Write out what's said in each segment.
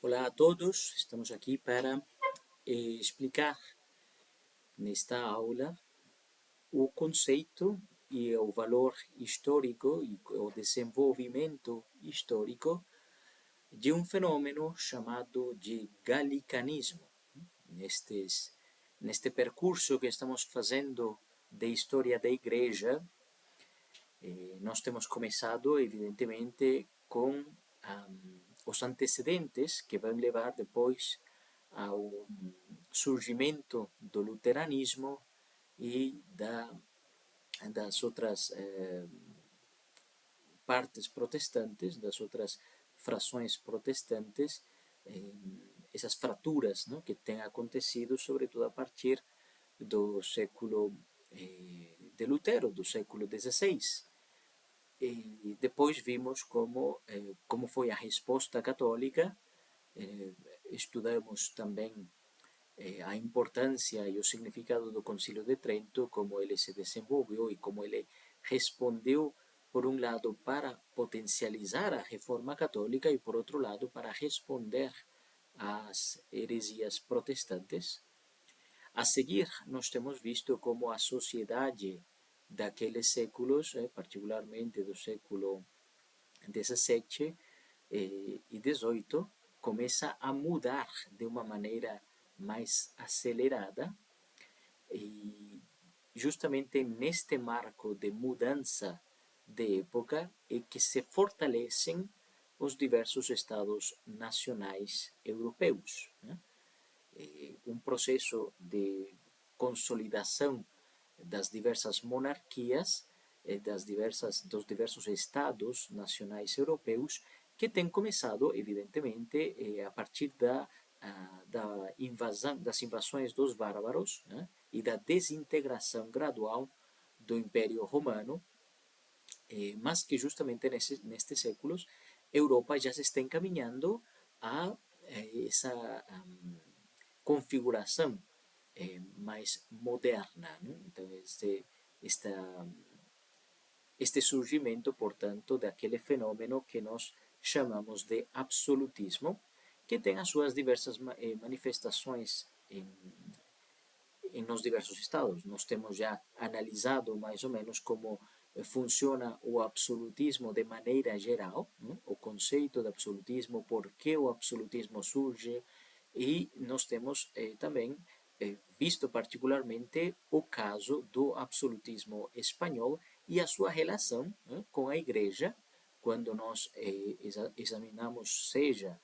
Olá a todos, estamos aqui para explicar nesta aula o conceito e o valor histórico e o desenvolvimento histórico de um fenômeno chamado de galicanismo. Neste percurso que estamos fazendo de história da Igreja, nós temos começado, evidentemente, com os antecedentes que vão levar depois ao surgimento do luteranismo e das outras partes protestantes, das outras frações protestantes, essas fraturas, não, que têm acontecido, sobretudo a partir do século de Lutero, do século XVI. E depois vimos como foi a resposta católica, estudamos também a importância e o significado do Concílio de Trento, como ele se desenvolveu e como ele respondeu, por um lado, para potencializar a reforma católica e, por outro lado, para responder às heresias protestantes. A seguir, nós temos visto como a sociedade daqueles séculos, particularmente do século XVII e XVIII, começa a mudar de uma maneira mais acelerada, e justamente neste marco de mudança de época é que se fortalecem os diversos estados nacionais europeus, né? Um processo de consolidação das diversas monarquias, dos diversos estados nacionais europeus, que tem começado, evidentemente, a partir das invasões dos bárbaros, né, e da desintegração gradual do Império Romano, mas que justamente nestes séculos Europa já se está encaminhando a essa configuração mais moderna, né? Então, este surgimento, portanto, daquele fenômeno que nós chamamos de absolutismo, que tem as suas diversas manifestações nos diversos estados. Nós temos já analisado mais ou menos como funciona o absolutismo de maneira geral, né? O conceito de absolutismo, por que o absolutismo surge, e nós temos também visto particularmente o caso do absolutismo espanhol e a sua relação, né, com a Igreja, quando nós examinamos seja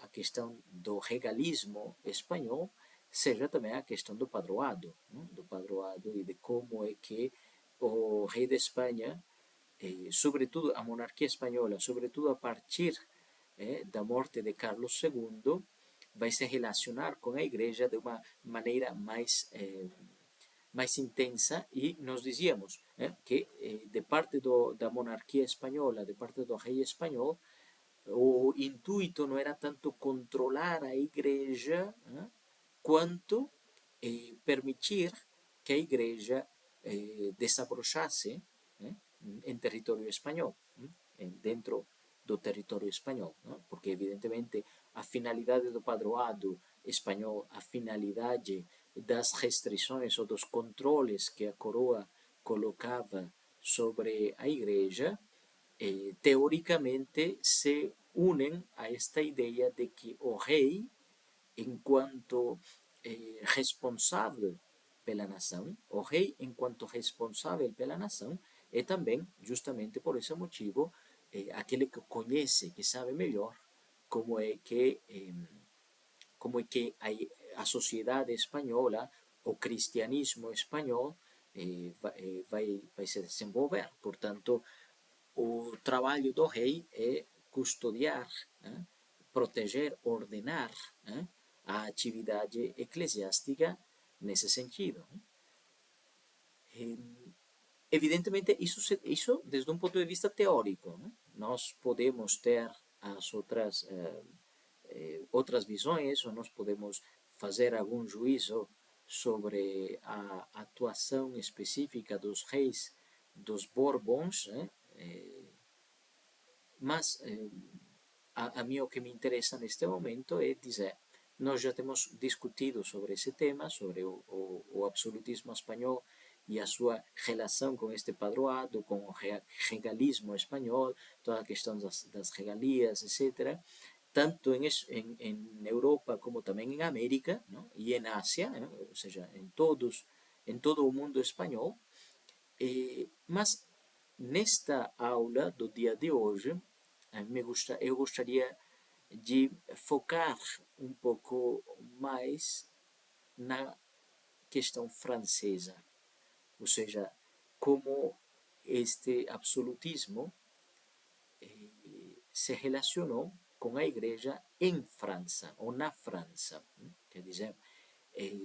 a questão do regalismo espanhol, seja também a questão do padroado, né, e de como é que o rei de Espanha, sobretudo a monarquia espanhola, sobretudo a partir da morte de Carlos II, vai se relacionar com a Igreja de uma maneira mais intensa, e nós dizíamos que de parte da monarquia espanhola, de parte do rei espanhol, o intuito não era tanto controlar a Igreja, quanto permitir que a Igreja desabrochasse em território espanhol, dentro do território espanhol, porque evidentemente a finalidade do padroado espanhol, a finalidade das restrições ou dos controles que a coroa colocava sobre a Igreja, teoricamente se unem a esta ideia de que o rei, enquanto responsável pela nação, o rei, enquanto responsável pela nação, é também, justamente por esse motivo, aquele que conhece, que sabe melhor como é que a sociedade espanhola, o cristianismo espanhol, vai se desenvolver. Portanto, o trabalho do rei é custodiar, proteger, ordenar a atividade eclesiástica nesse sentido. Evidentemente, isso desde um ponto de vista teórico. Nós podemos ter as outras visões, ou nós podemos fazer algum juízo sobre a atuação específica dos reis dos Borbons, mas a mim o que me interessa neste momento é dizer, nós já temos discutido sobre esse tema, sobre o absolutismo espanhol e a sua relação com este padroado, com o regalismo espanhol, toda a questão das regalias, etc., tanto em Europa como também em América, não? E em Ásia, não? Ou seja, em todo o mundo espanhol. Mas nesta aula do dia de hoje, eu gostaria de focar um pouco mais na questão francesa, ou seja, como este absolutismo se relacionou com a igreja em França, ou na França. Quer dizer,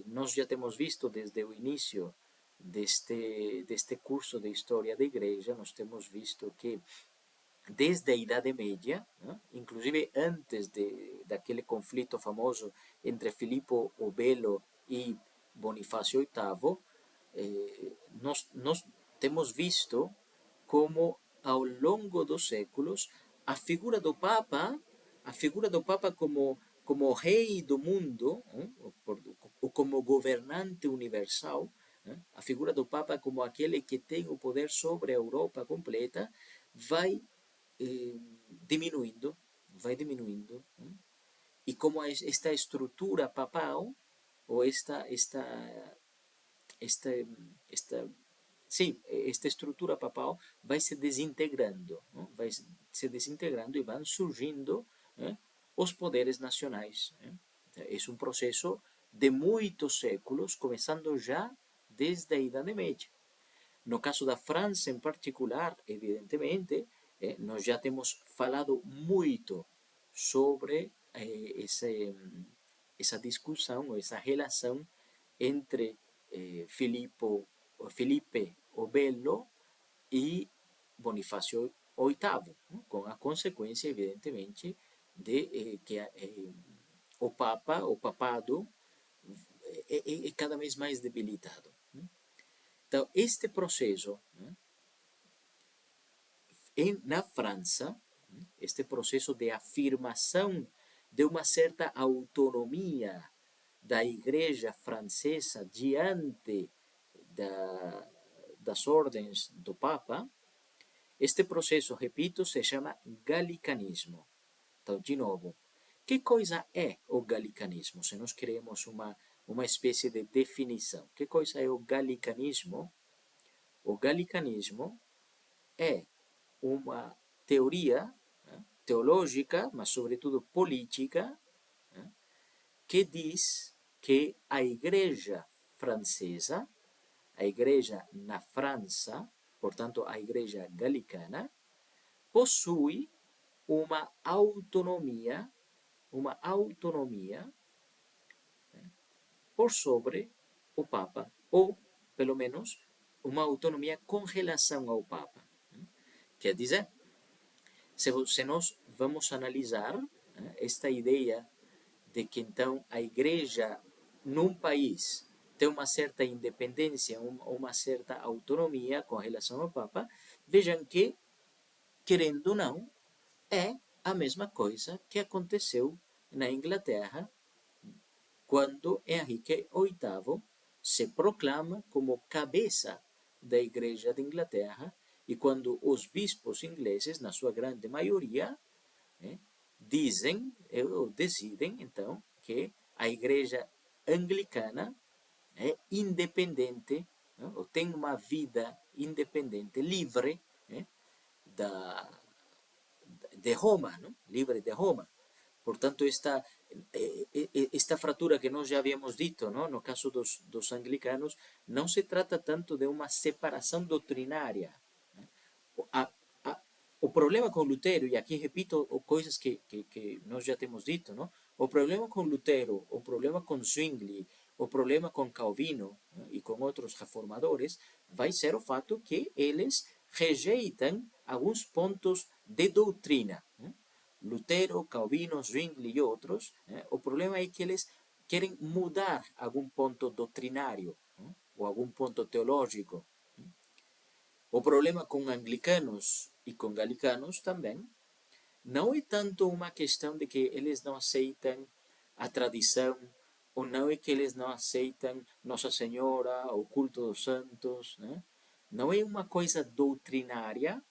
nós já temos visto desde o início deste curso de História da Igreja, nós temos visto que desde a Idade Média, né, inclusive antes daquele conflito famoso entre Filippo o Belo e Bonifácio VIII, nós temos visto como ao longo dos séculos a figura do Papa como rei do mundo, ou como governante universal, a figura do Papa como aquele que tem o poder sobre a Europa completa, vai diminuindo, vai diminuindo. E como esta estrutura papal, ou esta, esta sim, esta estrutura papal vai se desintegrando, não? Vai se desintegrando e vão surgindo, né, os poderes nacionais. Né? É um processo de muitos séculos, começando já desde a Idade Média. No caso da França em particular, evidentemente, nós já temos falado muito sobre essa discussão, essa relação entre Felipe o Belo e Bonifácio VIII, com a consequência, evidentemente, de que o papado é cada vez mais debilitado. Então, este processo, na França, este processo de afirmação de uma certa autonomia da Igreja francesa diante das ordens do Papa, este processo, repito, se chama galicanismo. Então, de novo, que coisa é o galicanismo? Se nós queremos uma espécie de definição, que coisa é o galicanismo? O galicanismo é uma teoria, teológica, mas sobretudo política, que diz que a Igreja francesa, a Igreja na França, portanto a Igreja galicana, possui uma autonomia por sobre o Papa, ou, pelo menos, uma autonomia com relação ao Papa. Quer dizer, se nós vamos analisar esta ideia de que então a Igreja num país tem uma certa independência, uma certa autonomia com relação ao Papa, vejam que, querendo ou não, é a mesma coisa que aconteceu na Inglaterra quando Henrique VIII se proclama como cabeça da Igreja de Inglaterra e quando os bispos ingleses, na sua grande maioria, dizem ou decidem, então, que a Igreja anglicana é independente, ou tem uma vida independente, livre da, de Roma, livre de Roma. Portanto, esta fratura que nós já havíamos dito, no caso dos anglicanos, não se trata tanto de uma separação doutrinária. O problema com Lutero, e aqui repito coisas que nós já temos dito, o problema com Lutero, o problema com Zwingli, o problema com Calvino e com outros reformadores, vai ser o fato que eles rejeitam alguns pontos de doutrina. Lutero, Calvino, Zwingli e outros, o problema é que eles querem mudar algum ponto doutrinário ou algum ponto teológico. O problema com anglicanos e com galicanos também não é tanto uma questão de que eles não aceitam a tradição, ou não é que eles não aceitam Nossa Senhora, o culto dos santos, né? Não é uma coisa doutrinária,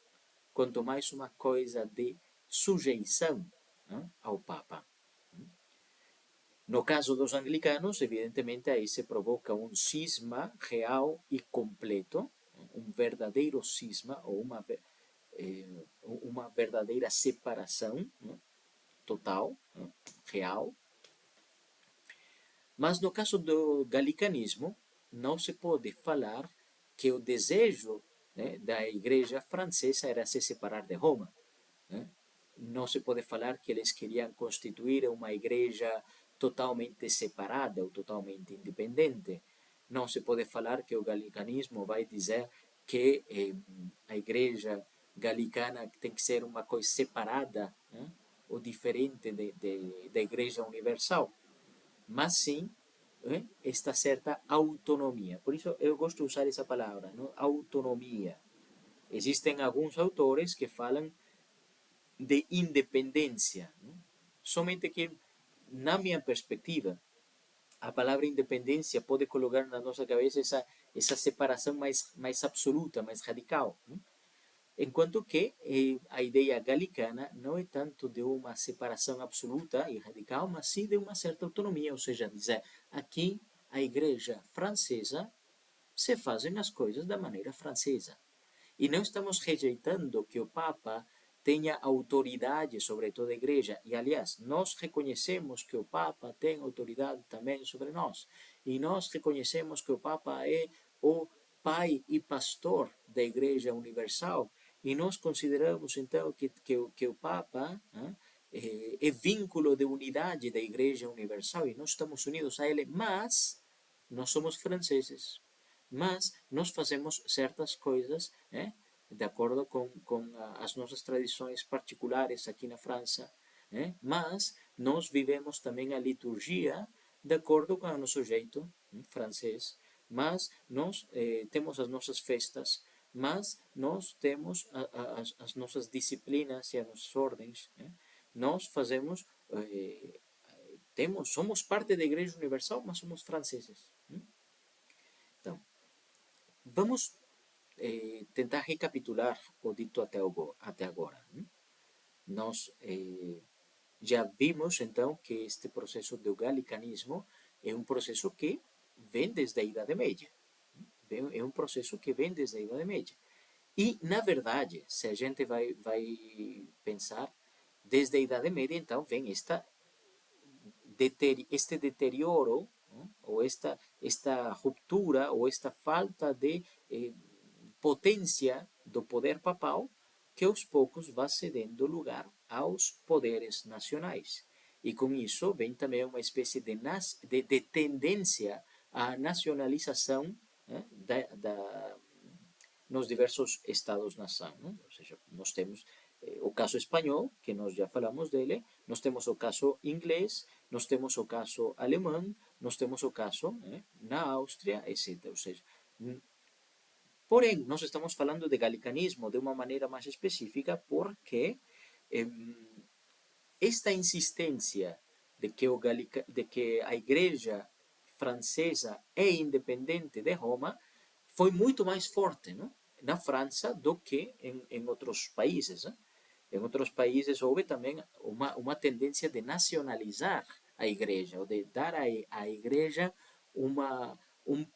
quanto mais uma coisa de sujeição, né, ao Papa. No caso dos anglicanos, evidentemente, aí se provoca um cisma real e completo, um verdadeiro cisma, ou uma verdadeira separação, né, total, né, real. Mas no caso do galicanismo, não se pode falar que o desejo, né, da igreja francesa era se separar de Roma. Né? Não se pode falar que eles queriam constituir uma igreja totalmente separada ou totalmente independente. Não se pode falar que o galicanismo vai dizer que a igreja galicana tem que ser uma coisa separada, né, ou diferente da igreja universal, mas sim, esta certa autonomia. Por isso eu gosto de usar essa palavra, não? Autonomia. Existem alguns autores que falam de independência, não? Somente que, na minha perspectiva, a palavra independência pode colocar na nossa cabeça essa separação mais absoluta, mais radical. Não? Enquanto que a ideia galicana não é tanto de uma separação absoluta e radical, mas sim de uma certa autonomia, ou seja, dizer, aqui a igreja francesa se fazem as coisas da maneira francesa. E não estamos rejeitando que o Papa tenha autoridade sobre toda a igreja. E, aliás, nós reconhecemos que o Papa tem autoridade também sobre nós. E nós reconhecemos que o Papa é o pai e pastor da Igreja Universal. E nós consideramos, então, que o Papa é vínculo de unidade da Igreja Universal e nós estamos unidos a ele, mas nós somos franceses. Mas nós fazemos certas coisas, de acordo com as nossas tradições particulares aqui na França, mas nós vivemos também a liturgia de acordo com o nosso jeito francês, mas nós temos as nossas festas, mas nós temos as nossas disciplinas e as nossas ordens, nós fazemos, somos parte da Igreja Universal, mas somos franceses. Então, vamos tentar recapitular o dito até agora. Nós já vimos, então, que este processo do galicanismo é um processo que vem desde a Idade Média. É um processo que vem desde a Idade Média. E, na verdade, se a gente vai pensar, desde a Idade Média, então, vem este deterioro, ou esta ruptura, ou esta falta de potência do poder papal, que aos poucos vai cedendo lugar aos poderes nacionais. E com isso vem também uma espécie de tendência à nacionalização nos diversos Estados-nação. Ou seja, nós temos o caso espanhol, que nós já falamos dele, nós temos o caso inglês, nós temos o caso alemão, nós temos o caso na Áustria, etc. Ou seja, porém, nós estamos falando de galicanismo de uma maneira mais específica porque esta insistência de que a igreja francesa é independente de Roma foi muito mais forte, não? Na França do que em outros países. Não? Em outros países houve também uma tendência de nacionalizar a igreja, ou de dar à igreja uma, um,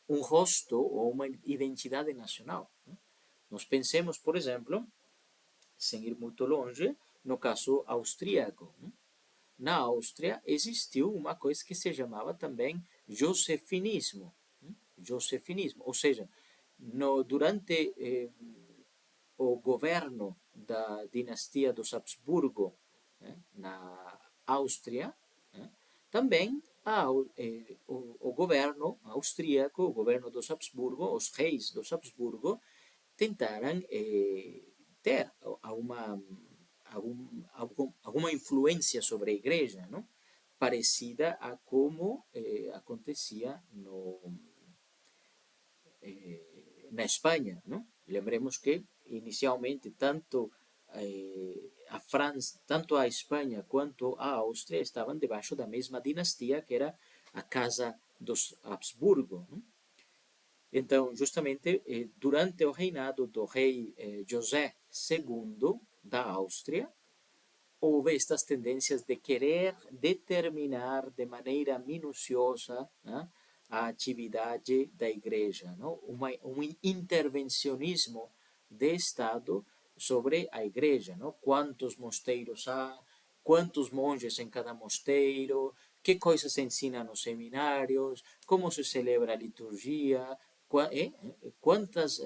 um rosto ou uma identidade nacional. Não? Nós pensemos, por exemplo, sem ir muito longe, no caso austríaco. Não? Na Áustria existiu uma coisa que se chamava também josefinismo. Josefinismo, ou seja, durante o governo da dinastia dos Habsburgo na Áustria, também o governo austríaco, o governo dos Habsburgo, os reis dos Habsburgo, tentaram ter alguma influência sobre a igreja, não? Parecida a como acontecia na Espanha. Não? Lembremos que, inicialmente, tanto França, tanto a Espanha quanto a Áustria estavam debaixo da mesma dinastia, que era a Casa dos Habsburgo. Então, justamente, durante o reinado do rei José II da Áustria, houve estas tendências de querer determinar de maneira minuciosa, né, a atividade da igreja, não? Um intervencionismo de Estado sobre a igreja, não? Quantos mosteiros há, quantos monges em cada mosteiro, que coisas se ensina nos seminários, como se celebra a liturgia, quantas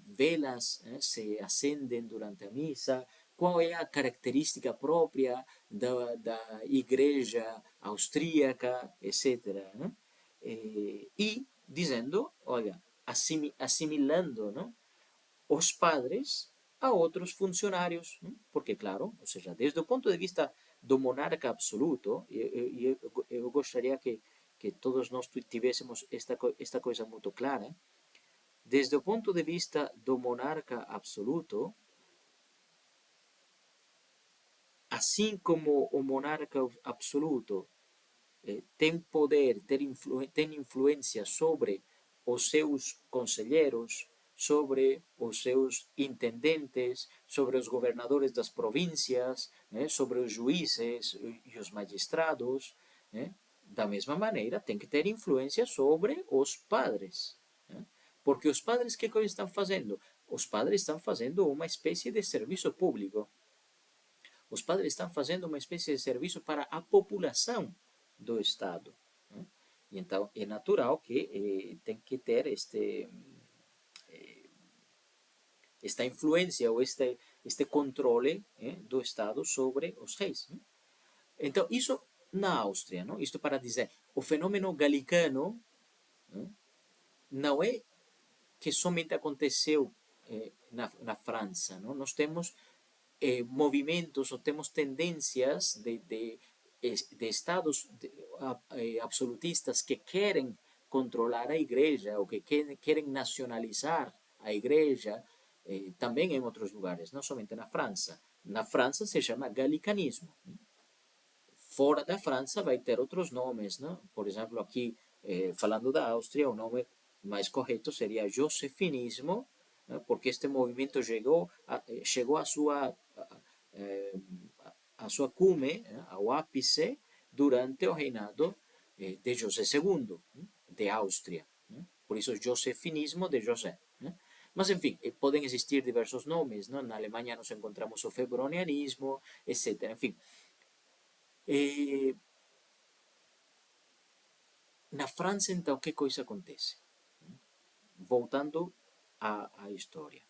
velas se acendem durante a missa, qual é a característica própria da igreja austríaca, etc. Né? E dizendo, olha, assimilando, não? Os padres a outros funcionários, não? Porque, claro, ou seja, desde o ponto de vista do monarca absoluto, eu gostaria que todos nós tivéssemos esta coisa muito clara, desde o ponto de vista do monarca absoluto, assim como o monarca absoluto tem poder, tem influência sobre os seus conselheiros, sobre os seus intendentes, sobre os governadores das províncias, sobre os juízes e os magistrados, da mesma maneira tem que ter influência sobre os padres. Porque os padres, que coisa estão fazendo? Os padres estão fazendo uma espécie de serviço público. Os padres estão fazendo uma espécie de serviço para a população do Estado. Né? E então é natural que tem que ter esta influência ou este controle do Estado sobre os reis. Né? Então, isso na Áustria, não? Isto para dizer, o fenômeno galicano não é que somente aconteceu na França. Não? Nós temos movimentos ou temos tendências de estados absolutistas que querem controlar a igreja ou que querem nacionalizar a igreja, também em outros lugares, não somente na França. Na França se chama galicanismo. Fora da França vai ter outros nomes, não? Por exemplo, aqui, falando da Áustria, o nome mais correto seria josefinismo, porque este movimento chegou a sua cume, ao ápice, durante o reinado de José II, de Áustria. Por isso, josefinismo de José. Mas, enfim, podem existir diversos nomes. Não? Na Alemanha nós encontramos o febronianismo, etc. Enfim, na França, então, que coisa acontece? Voltando à história.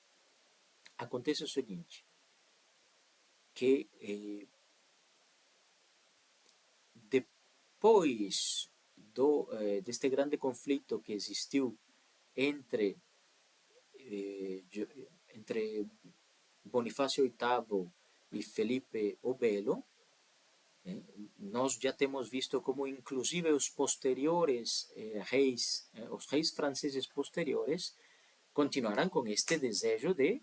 Acontece o seguinte, que depois deste grande conflito que existiu entre Bonifácio VIII e Felipe o Belo, nós já temos visto como inclusive os posteriores reis, os reis franceses posteriores, continuarão com este desejo de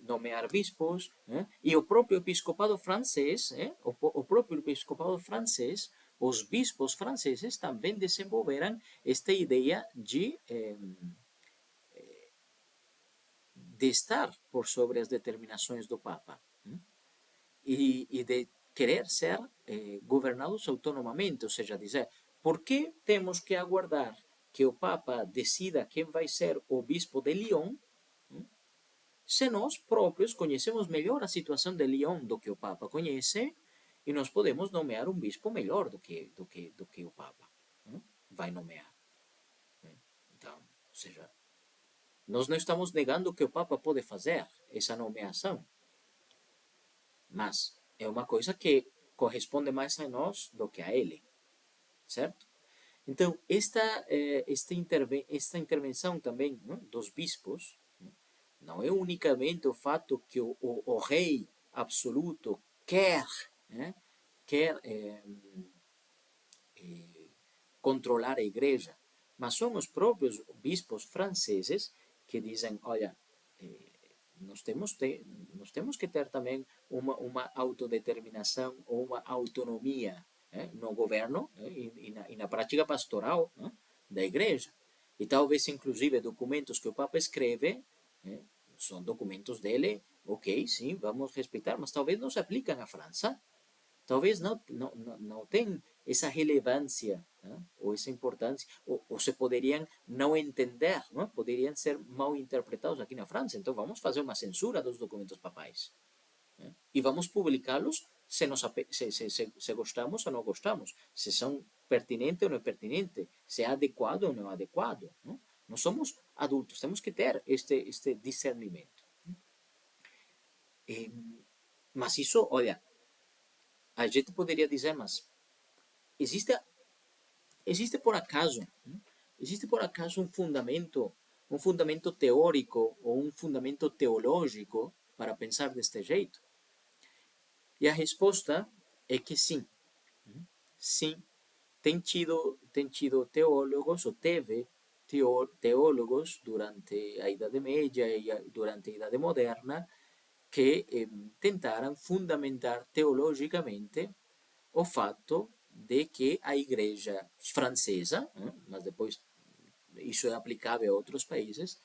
nomear bispos, e o próprio episcopado francês, o próprio episcopado francês, os bispos franceses também desenvolveram esta ideia de estar por sobre as determinações do Papa e de querer ser governados autonomamente, ou seja, dizer, por que temos que aguardar que o Papa decida quem vai ser o bispo de Lyon, se nós próprios conhecemos melhor a situação de Lyon do que o Papa conhece e nós podemos nomear um bispo melhor do que o Papa vai nomear. Então, ou seja, nós não estamos negando que o Papa pode fazer essa nomeação, mas é uma coisa que corresponde mais a nós do que a ele, certo? Então, esta intervenção também, não, dos bispos não é unicamente o fato que o rei absoluto quer controlar a igreja, mas são os próprios bispos franceses que dizem, olha, nós temos que ter também uma autodeterminação ou uma autonomia no governo e na prática pastoral da igreja. E talvez, inclusive, documentos que o Papa escreve são documentos dele, ok, sim, vamos respeitar, mas talvez não se aplicam à França. Talvez não tenha essa relevância ou essa importância, ou se poderiam não entender, não? Poderiam ser mal interpretados aqui na França. Então vamos fazer uma censura dos documentos papais e vamos publicá-los se gostamos ou não gostamos, se são pertinentes ou não é pertinente, se é adequado ou não é adequado. Não? Nós somos adultos, temos que ter este discernimento. Mas isso, olha, a gente poderia dizer, mas existe existe por acaso, existe por acaso um fundamento teórico ou um fundamento teológico para pensar deste jeito? E a resposta é que sim. Sim, tem tido teólogos, ou teve teólogos durante a Idade Média e durante a Idade Moderna que tentaram fundamentar teologicamente o fato de que a Igreja francesa, mas depois isso é aplicável a outros países,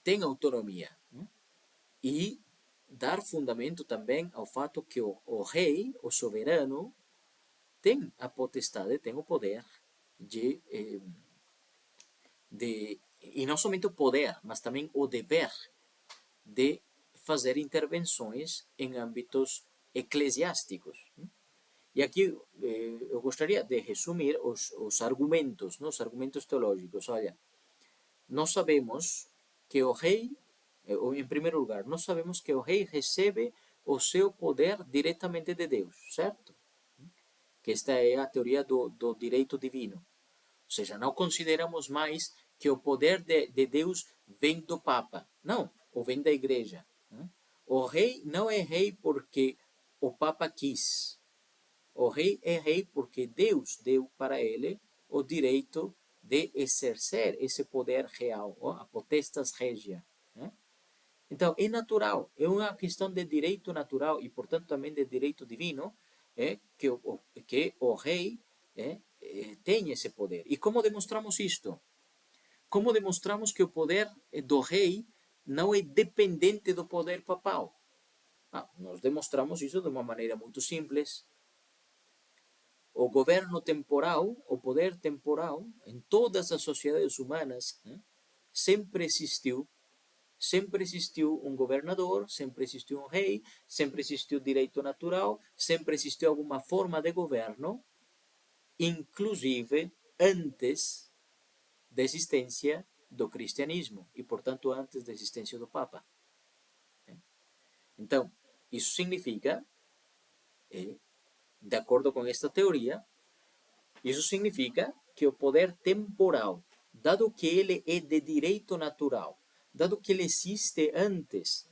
tem autonomia. E dar fundamento também ao fato que o rei, o soberano, tem a potestade, tem o poder e não somente o poder, mas também o dever de fazer intervenções em âmbitos eclesiásticos. E aqui eu gostaria de resumir os argumentos, os argumentos teológicos. Olha, nós sabemos que o rei, em primeiro lugar, nós sabemos que o rei recebe o seu poder diretamente de Deus, certo? Que esta é a teoria do direito divino. Ou seja, não consideramos mais que o poder de Deus vem do Papa. Não, ou vem da igreja. O rei não é rei porque o Papa quis. O rei é rei porque Deus deu para ele o direito de exercer esse poder real, a potestas regia. Então, é natural, é uma questão de direito natural e, portanto, também de direito divino, que o rei tem esse poder. E como demonstramos isto? Como demonstramos que o poder do rei não é dependente do poder papal? Nós demonstramos isso de uma maneira muito simples. O governo temporal, o poder temporal, em todas as sociedades humanas, sempre existiu. Sempre existiu um governador, sempre existiu um rei, sempre existiu direito natural, sempre existiu alguma forma de governo, inclusive antes da existência do cristianismo e, portanto, antes da existência do Papa. Então, isso significa, de acordo com esta teoria, isso significa que o poder temporal, dado que ele é de direito natural, dado que ele existe antes,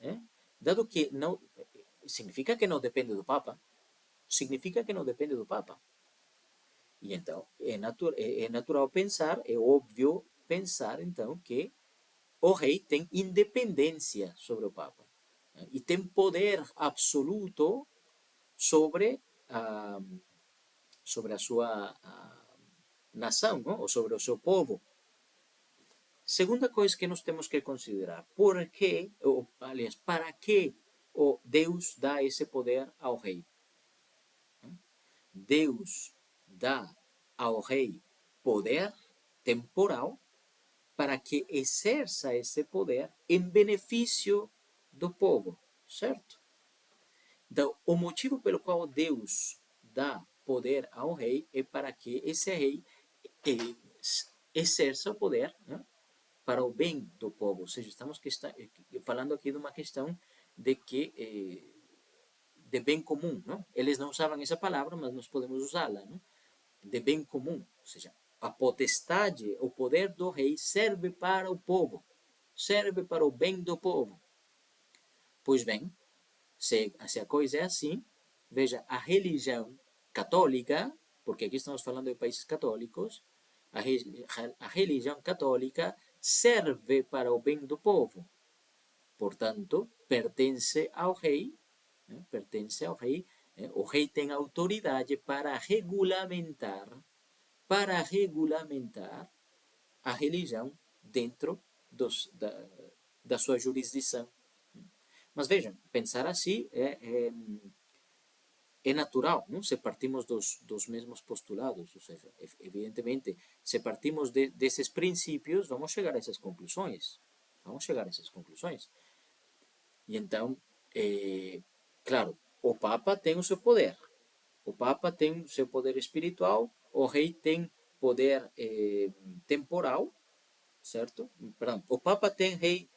dado que não significa que não depende do Papa, significa que não depende do Papa. E então é natural pensar, é óbvio pensar então que o rei tem independência sobre o Papa e tem poder absoluto sobre a sua nação, não? Ou sobre o seu povo. Segunda coisa que nós temos que considerar, aliás, para que Deus dá esse poder ao rei? Deus dá ao rei poder temporal para que exerça esse poder em benefício do povo, certo? Então, o motivo pelo qual Deus dá poder ao rei é para que esse rei exerça o poder para o bem do povo. Ou seja, estamos falando aqui de uma questão de bem comum. Não? Eles não usavam essa palavra, mas nós podemos usá-la. Não? De bem comum. Ou seja, a potestade, o poder do rei serve para o povo. Serve para o bem do povo. Pois bem, se a coisa é assim, veja, a religião católica, porque aqui estamos falando de países católicos, a religião católica serve para o bem do povo. Portanto, pertence ao rei, pertence ao rei. O rei tem autoridade para regulamentar a religião dentro da sua jurisdição. Mas vejam, pensar assim é natural, não? Se partimos dos mesmos postulados, ou seja, evidentemente, se partimos desses princípios, vamos chegar a essas conclusões. E então, claro, o Papa tem o seu poder. O Papa tem o seu poder espiritual, o rei tem poder temporal, certo? Perdão, o Papa tem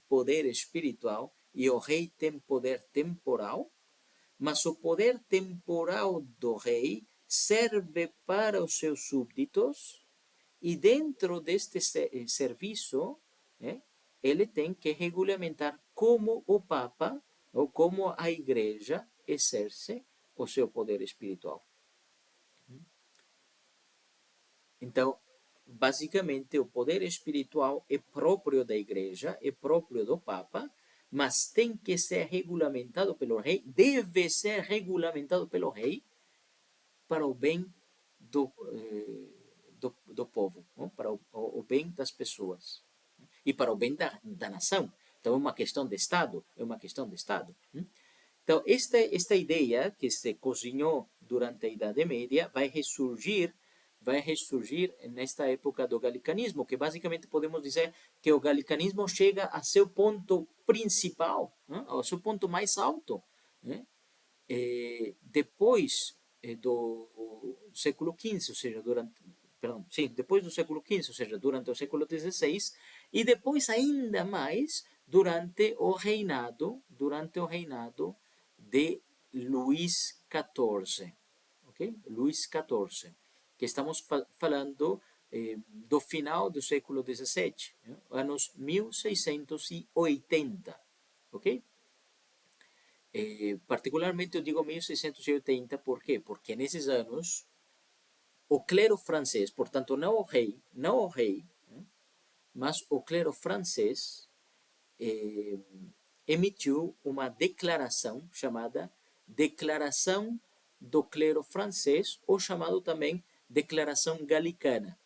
poder espiritual e o rei tem poder temporal, mas o poder temporal do rei serve para os seus súbditos e dentro deste serviço, ele tem que regulamentar como o Papa ou como a Igreja exerce o seu poder espiritual. Então, basicamente, o poder espiritual é próprio da Igreja, é próprio do Papa, mas tem que ser regulamentado pelo rei, deve ser regulamentado pelo rei para o bem do povo, não? Para o bem das pessoas e para o bem da nação. Então, é uma questão de Estado, Então, esta ideia que se cozinhou durante a Idade Média vai ressurgir nesta época do galicanismo, que basicamente podemos dizer que o galicanismo chega a seu ponto principal, ao seu ponto mais alto, depois do século XV, ou seja, depois do século XV, ou seja, durante o século XVI, e depois ainda mais durante o reinado de Luís XIV, ok? Luís XIV, que estamos falando do final do século XVII, anos 1680, ok? Particularmente eu digo 1680, por quê? Porque nesses anos o clero francês, portanto não o rei, mas o clero francês emitiu uma declaração chamada Declaração do Clero Francês, ou chamado também Declaração Galicana.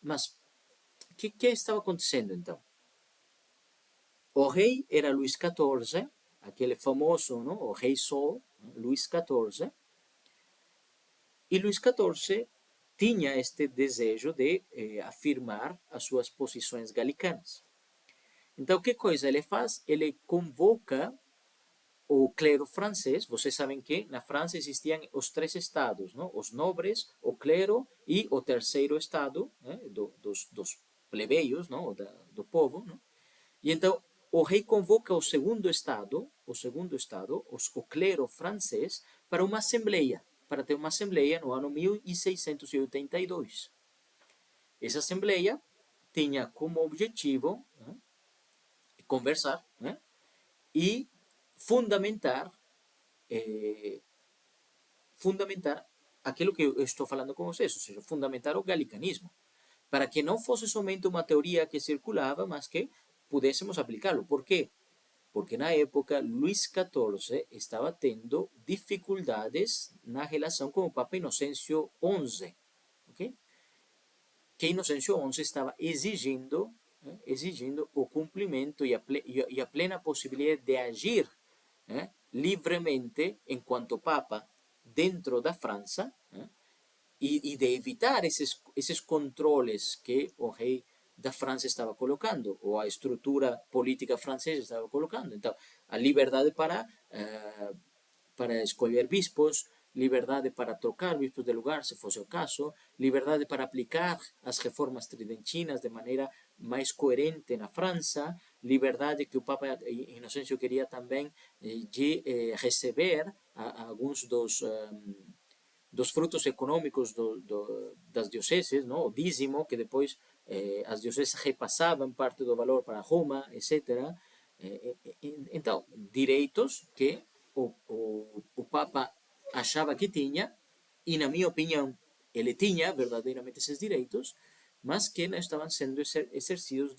Mas o que estava acontecendo então? O rei era Luís XIV, aquele famoso, não? O rei Sol, Luís XIV, e Luís XIV tinha este desejo de afirmar as suas posições galicanas. Então, que coisa ele faz? Ele convoca o clero francês. Vocês sabem que na França existiam os três estados, não? Os nobres, o clero e o terceiro estado, né? dos plebeios, não? Do povo. Não? E então o rei convoca o segundo estado, o clero francês, para uma assembleia, para ter uma assembleia no ano 1682. Essa assembleia tinha como objetivo, né, conversar, né, e fundamentar aquilo que eu estou falando com vocês, ou seja, fundamentar o galicanismo, para que não fosse somente uma teoria que circulava, mas que pudéssemos aplicá-lo. Por quê? Porque na época Luís XIV estava tendo dificuldades na relação com o Papa Inocêncio XI, ok? Que Inocêncio XI estava exigindo o cumprimento e a plena possibilidade de agir livremente enquanto Papa dentro da França, e de evitar esses controles que o rei da França estava colocando, ou a estrutura política francesa estava colocando. Então, a liberdade para escolher bispos, liberdade para trocar bispos de lugar, se fosse o caso, liberdade para aplicar as reformas tridentinas de maneira mais coerente na França, liberdade que o Papa Inocêncio queria também de receber alguns dos frutos econômicos das dioceses, não? O dízimo, que depois as dioceses repassavam parte do valor para Roma, etc. Então, direitos que o Papa achava que tinha, e na minha opinião, ele tinha verdadeiramente esses direitos, mas que não estavam sendo exercidos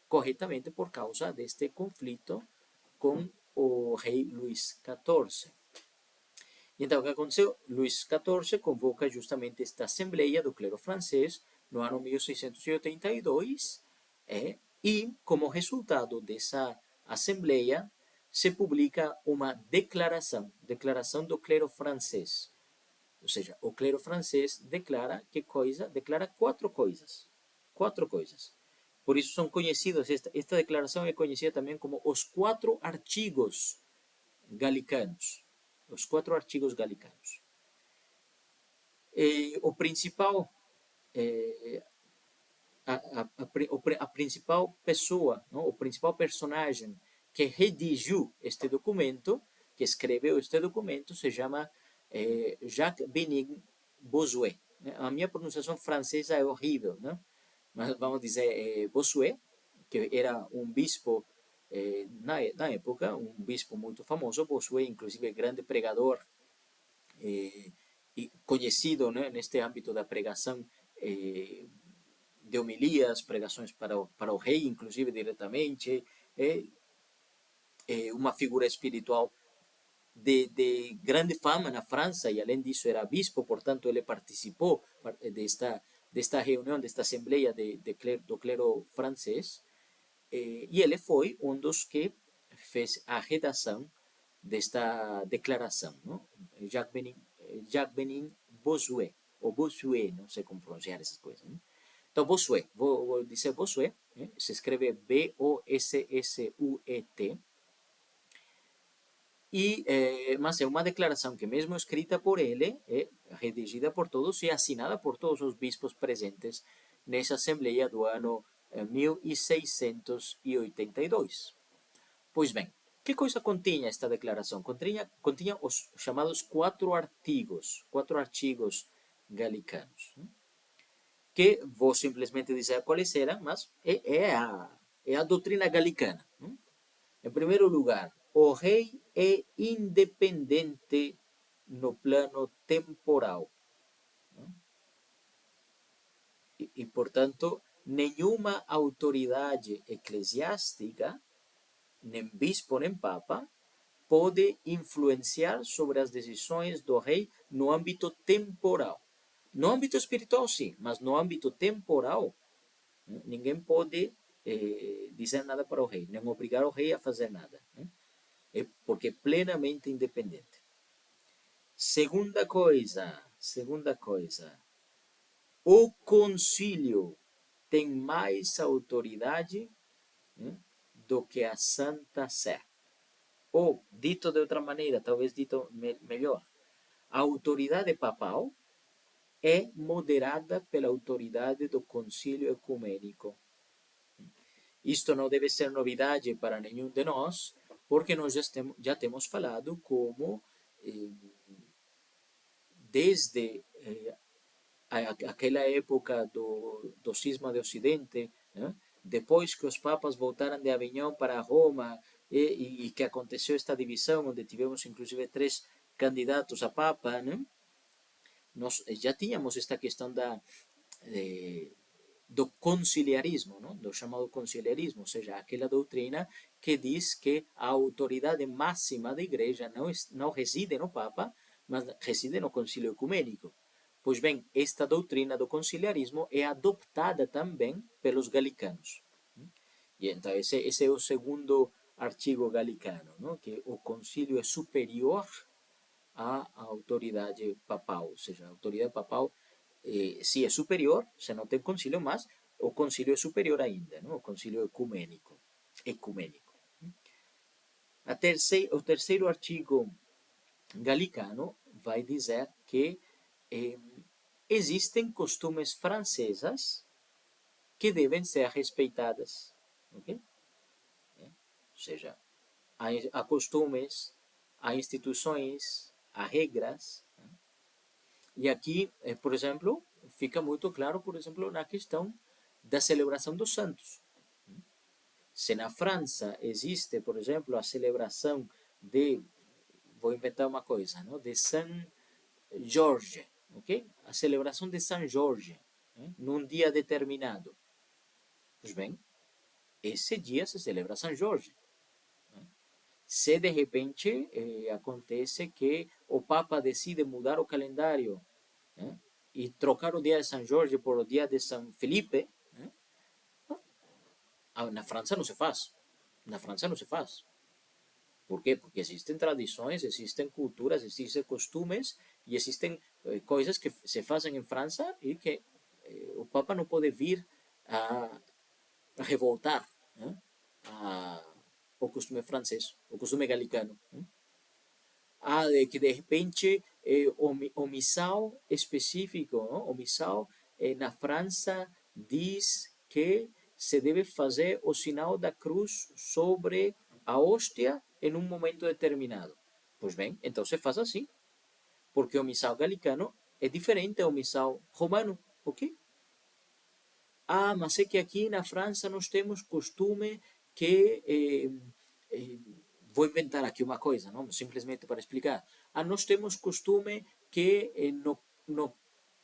corretamente por causa deste conflito com o rei Luís XIV. Então, o que aconteceu? Luís XIV convoca justamente esta Assembleia do Clero Francês no ano 1682 e, como resultado dessa Assembleia, se publica uma declaração do clero francês. Ou seja, o clero francês declara quatro coisas. Por isso são conhecidos, esta declaração é conhecida também como os quatro artigos galicanos. Os quatro artigos galicanos. O principal, a principal pessoa, não? O principal personagem que redigiu este documento, que escreveu este documento, se chama Jacques Benin Bossuet. A minha pronunciação francesa é horrível, né? Mas vamos dizer Bossuet, que era um bispo na época, um bispo muito famoso. Bossuet, inclusive, grande pregador e conhecido, né, neste âmbito da pregação de homilias, pregações para o rei, inclusive diretamente, uma figura espiritual de grande fama na França, e além disso era bispo, portanto ele participou desta reunião, desta assembleia do clero francês, e ele foi um dos que fez a redação desta declaração, não? Jacques Benin Bossuet, ou Bossuet, não sei como pronunciar essas coisas. Não? Então, Bossuet, vou dizer Bossuet, se escreve Bossuet, mas é uma declaração que, mesmo escrita por ele, é redigida por todos e assinada por todos os bispos presentes nessa Assembleia do ano 1682. Pois bem, que coisa continha esta declaração? Continha os chamados quatro artigos galicanos, que vou simplesmente dizer quais eram, mas é a doutrina galicana. Em primeiro lugar, o rei é independente no plano temporal. Portanto, nenhuma autoridade eclesiástica, nem bispo nem papa, pode influenciar sobre as decisões do rei no âmbito temporal. No âmbito espiritual, sim, mas no âmbito temporal, ninguém pode dizer nada para o rei, nem obrigar o rei a fazer nada. Porque é plenamente independente. Segunda coisa, o concílio tem mais autoridade do que a Santa Sé. Ou, dito de outra maneira, talvez dito melhor, a autoridade papal é moderada pela autoridade do concílio ecumênico. Isto não deve ser novidade para nenhum de nós, porque nós já temos falado como desde aquela época do cisma de Ocidente, né? Depois que os papas voltaram de Avignão para Roma e que aconteceu esta divisão, onde tivemos inclusive 3 candidatos a papa, né? Nós já tínhamos esta questão do conciliarismo, não? Do chamado conciliarismo, ou seja, aquela doutrina que diz que a autoridade máxima da igreja não reside no Papa, mas reside no concílio ecumênico. Pois bem, esta doutrina do conciliarismo é adoptada também pelos galicanos. E então esse é o segundo artigo galicano, não? Que o concílio é superior à autoridade papal, ou seja, a autoridade papal se é superior, se não tem concílio, mas o concílio é superior ainda, não? O concílio ecumênico. O terceiro artigo galicano vai dizer que existem costumes francesas que devem ser respeitadas. Okay? Ou seja, há costumes, há instituições, há regras. E aqui, por exemplo, fica muito claro, por exemplo, na questão da celebração dos santos. Se na França existe, por exemplo, a celebração vou inventar uma coisa, não? De Saint George, ok? A celebração de São Jorge, num dia determinado. Pois bem, esse dia se celebra São Jorge. Se de repente acontece que o Papa decide mudar o calendário, e trocar o dia de São Jorge por o dia de São Felipe, na França não se faz. Na França não se faz. Por quê? Porque existem tradições, existem culturas, existem costumes e existem coisas que se fazem em França e que o Papa não pode vir a revoltar, o costume francês, o costume galicano. De que de repente o missal específico, o missal na França diz que se deve fazer o sinal da cruz sobre a hóstia em um momento determinado. Pois bem, então se faz assim, porque o missal galicano é diferente ao missal romano, ok? Mas é que aqui na França nós temos costume que vou inventar aqui uma coisa, não? Simplesmente para explicar. Nós temos costume que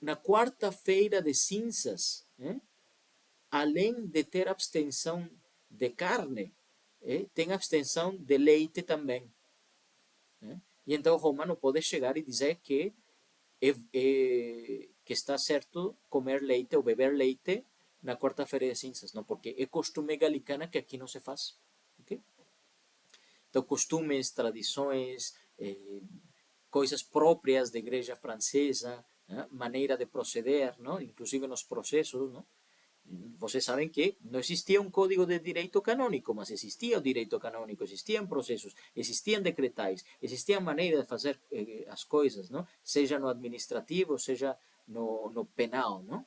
na quarta-feira de cinzas, além de ter abstenção de carne, tem abstenção de leite também. E então Roma não pode chegar e dizer que está certo comer leite ou beber leite na quarta-feira de cinzas, não, porque é costume galicana que aqui não se faz. Okay? Então, costumes, tradições, coisas próprias da igreja francesa, maneira de proceder, não? Inclusive nos processos. Não? Vocês sabem que não existia um código de direito canônico, mas existia o direito canônico, existiam processos, existiam decretais, existiam maneiras de fazer as coisas, não? Seja no administrativo, seja no penal. Não?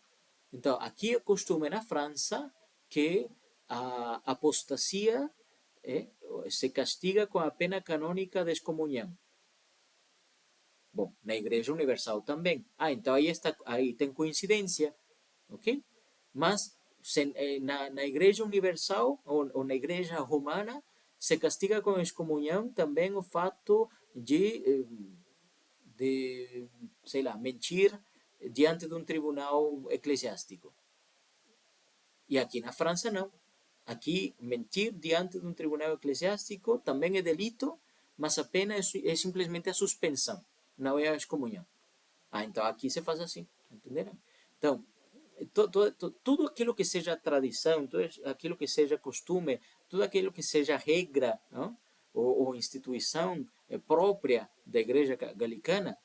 Então, aqui é costume na França que a apostasia se castiga com a pena canônica de excomunhão. Bom, na Igreja Universal também. Então aí tem coincidência, ok? Mas na Igreja Universal ou na Igreja Romana se castiga com excomunhão também o fato de sei lá, mentir diante de um tribunal eclesiástico. E aqui na França não. Aqui, mentir diante de um tribunal eclesiástico também é delito, mas a pena é simplesmente a suspensão, não é a excomunhão. Então aqui se faz assim, entenderam? Então, tudo aquilo que seja tradição, tudo aquilo que seja costume, tudo aquilo que seja regra, não? Ou instituição própria da igreja galicana,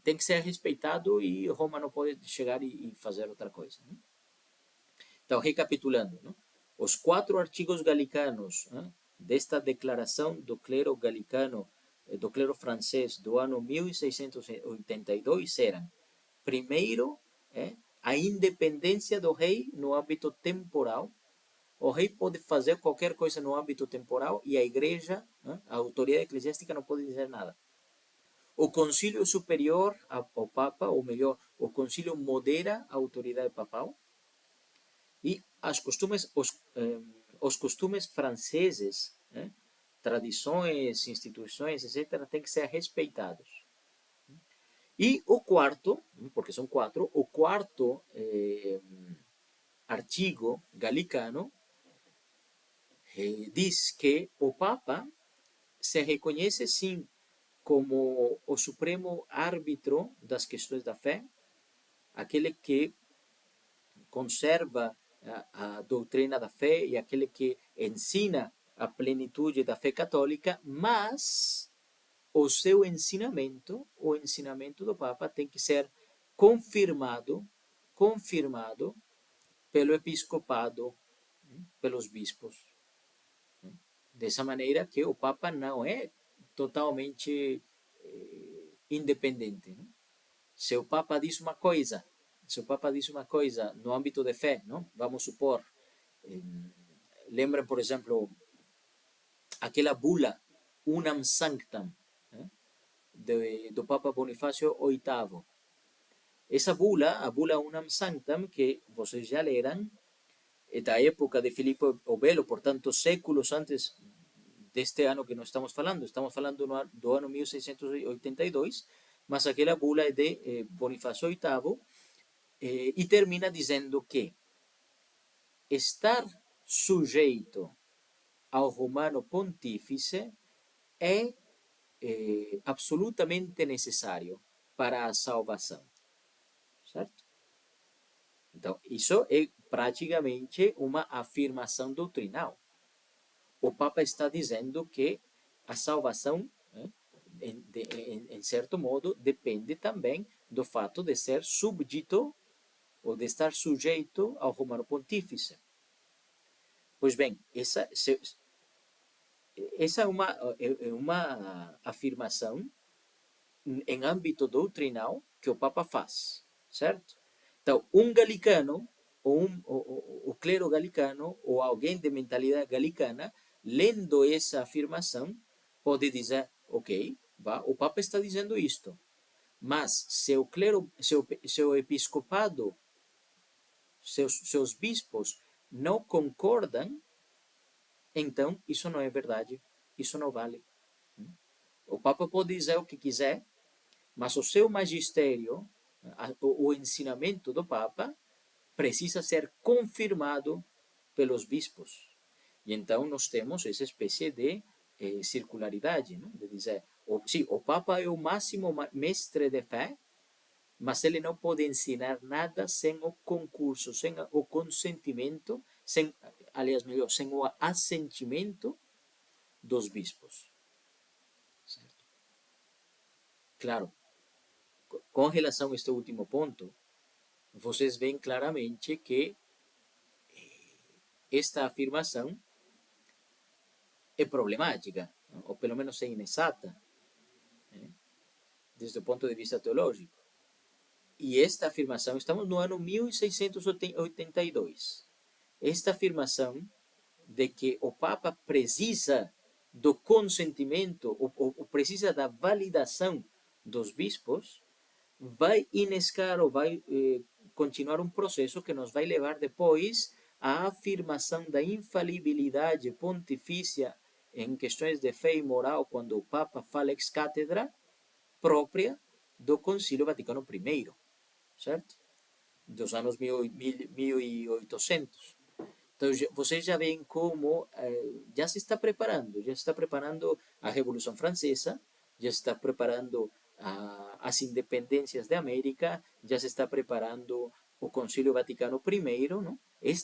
tem que ser respeitado e Roma não pode chegar e fazer outra coisa. Não? Então, recapitulando, não? Os 4 artigos galicanos desta declaração do clero galicano, do clero francês do ano 1682 eram, primeiro, a independência do rei no âmbito temporal. O rei pode fazer qualquer coisa no âmbito temporal e a igreja, a autoridade eclesiástica não pode dizer nada. O concílio superior ao papa, ou melhor, o concílio modera a autoridade papal. E os costumes franceses, tradições, instituições, etc., têm que ser respeitados. E o quarto, porque são 4, o quarto artigo galicano diz que o Papa se reconhece, sim, como o supremo árbitro das questões da fé, aquele que conserva a doutrina da fé e aquele que ensina a plenitude da fé católica, mas o seu ensinamento, o ensinamento do Papa tem que ser confirmado pelo episcopado, pelos bispos. Dessa maneira que o Papa não é totalmente independente. Se o Papa diz uma coisa, no âmbito de fé, não? Vamos supor, lembram, por exemplo, aquela bula Unam Sanctam, do Papa Bonifácio VIII. Essa bula, a bula Unam Sanctam, que vocês já leram, é da época de Filipe o Belo, portanto, séculos antes deste ano que nós estamos falando do ano 1682, mas aquela bula é de Bonifácio VIII, e termina dizendo que estar sujeito ao romano pontífice é absolutamente necessário para a salvação, certo? Então, isso é praticamente uma afirmação doutrinal. O Papa está dizendo que a salvação, em certo modo, depende também do fato de ser súbdito ou de estar sujeito ao Romano Pontífice. Pois bem, essa é uma afirmação em âmbito doutrinal que o Papa faz, certo? Então, um galicano, ou o clero galicano, ou alguém de mentalidade galicana, lendo essa afirmação, pode dizer, ok, o Papa está dizendo isto, mas se o clero, seu episcopado, seus bispos não concordam, então isso não é verdade, isso não vale. O Papa pode dizer o que quiser, mas o seu magistério, o ensinamento do Papa, precisa ser confirmado pelos bispos. E então nós temos essa espécie de circularidade, não? De dizer, sim, o Papa é o máximo mestre de fé, mas ele não pode ensinar nada sem o concurso, sem o consentimento, aliás, melhor, sem o assentimento dos bispos. Certo? Claro, com relação a este último ponto, vocês veem claramente que esta afirmação é problemática, ou pelo menos é inexata, desde o ponto de vista teológico. E esta afirmação, estamos no ano 1682, esta afirmação de que o Papa precisa do consentimento, ou precisa da validação dos bispos, vai inescar ou vai continuar um processo que nos vai levar depois à afirmação da infalibilidade pontifícia em questões de fé e moral, quando o Papa fala ex cátedra, própria do Concílio Vaticano I, certo? Dos anos 1800. Então, vocês já veem como já se está preparando a Revolução Francesa, já se está preparando as independências da América, já se está preparando o Concílio Vaticano I, não?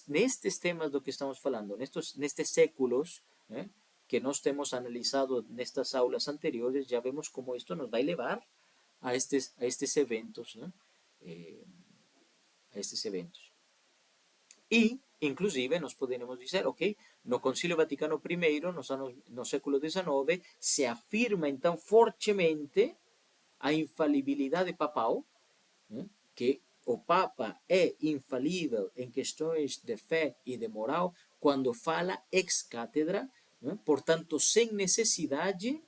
Nestes temas do que estamos falando, nestes séculos, né, que nós temos analisado nestas aulas anteriores, já vemos como isto nos vai levar a estes eventos, né? A estes eventos. E, inclusive, nós poderíamos dizer, ok, no Concílio Vaticano I, no século XIX, se afirma então fortemente a infalibilidade papal, né, que o Papa é infalível em questões de fé e de moral quando fala ex cátedra, né, portanto, sem necessidade,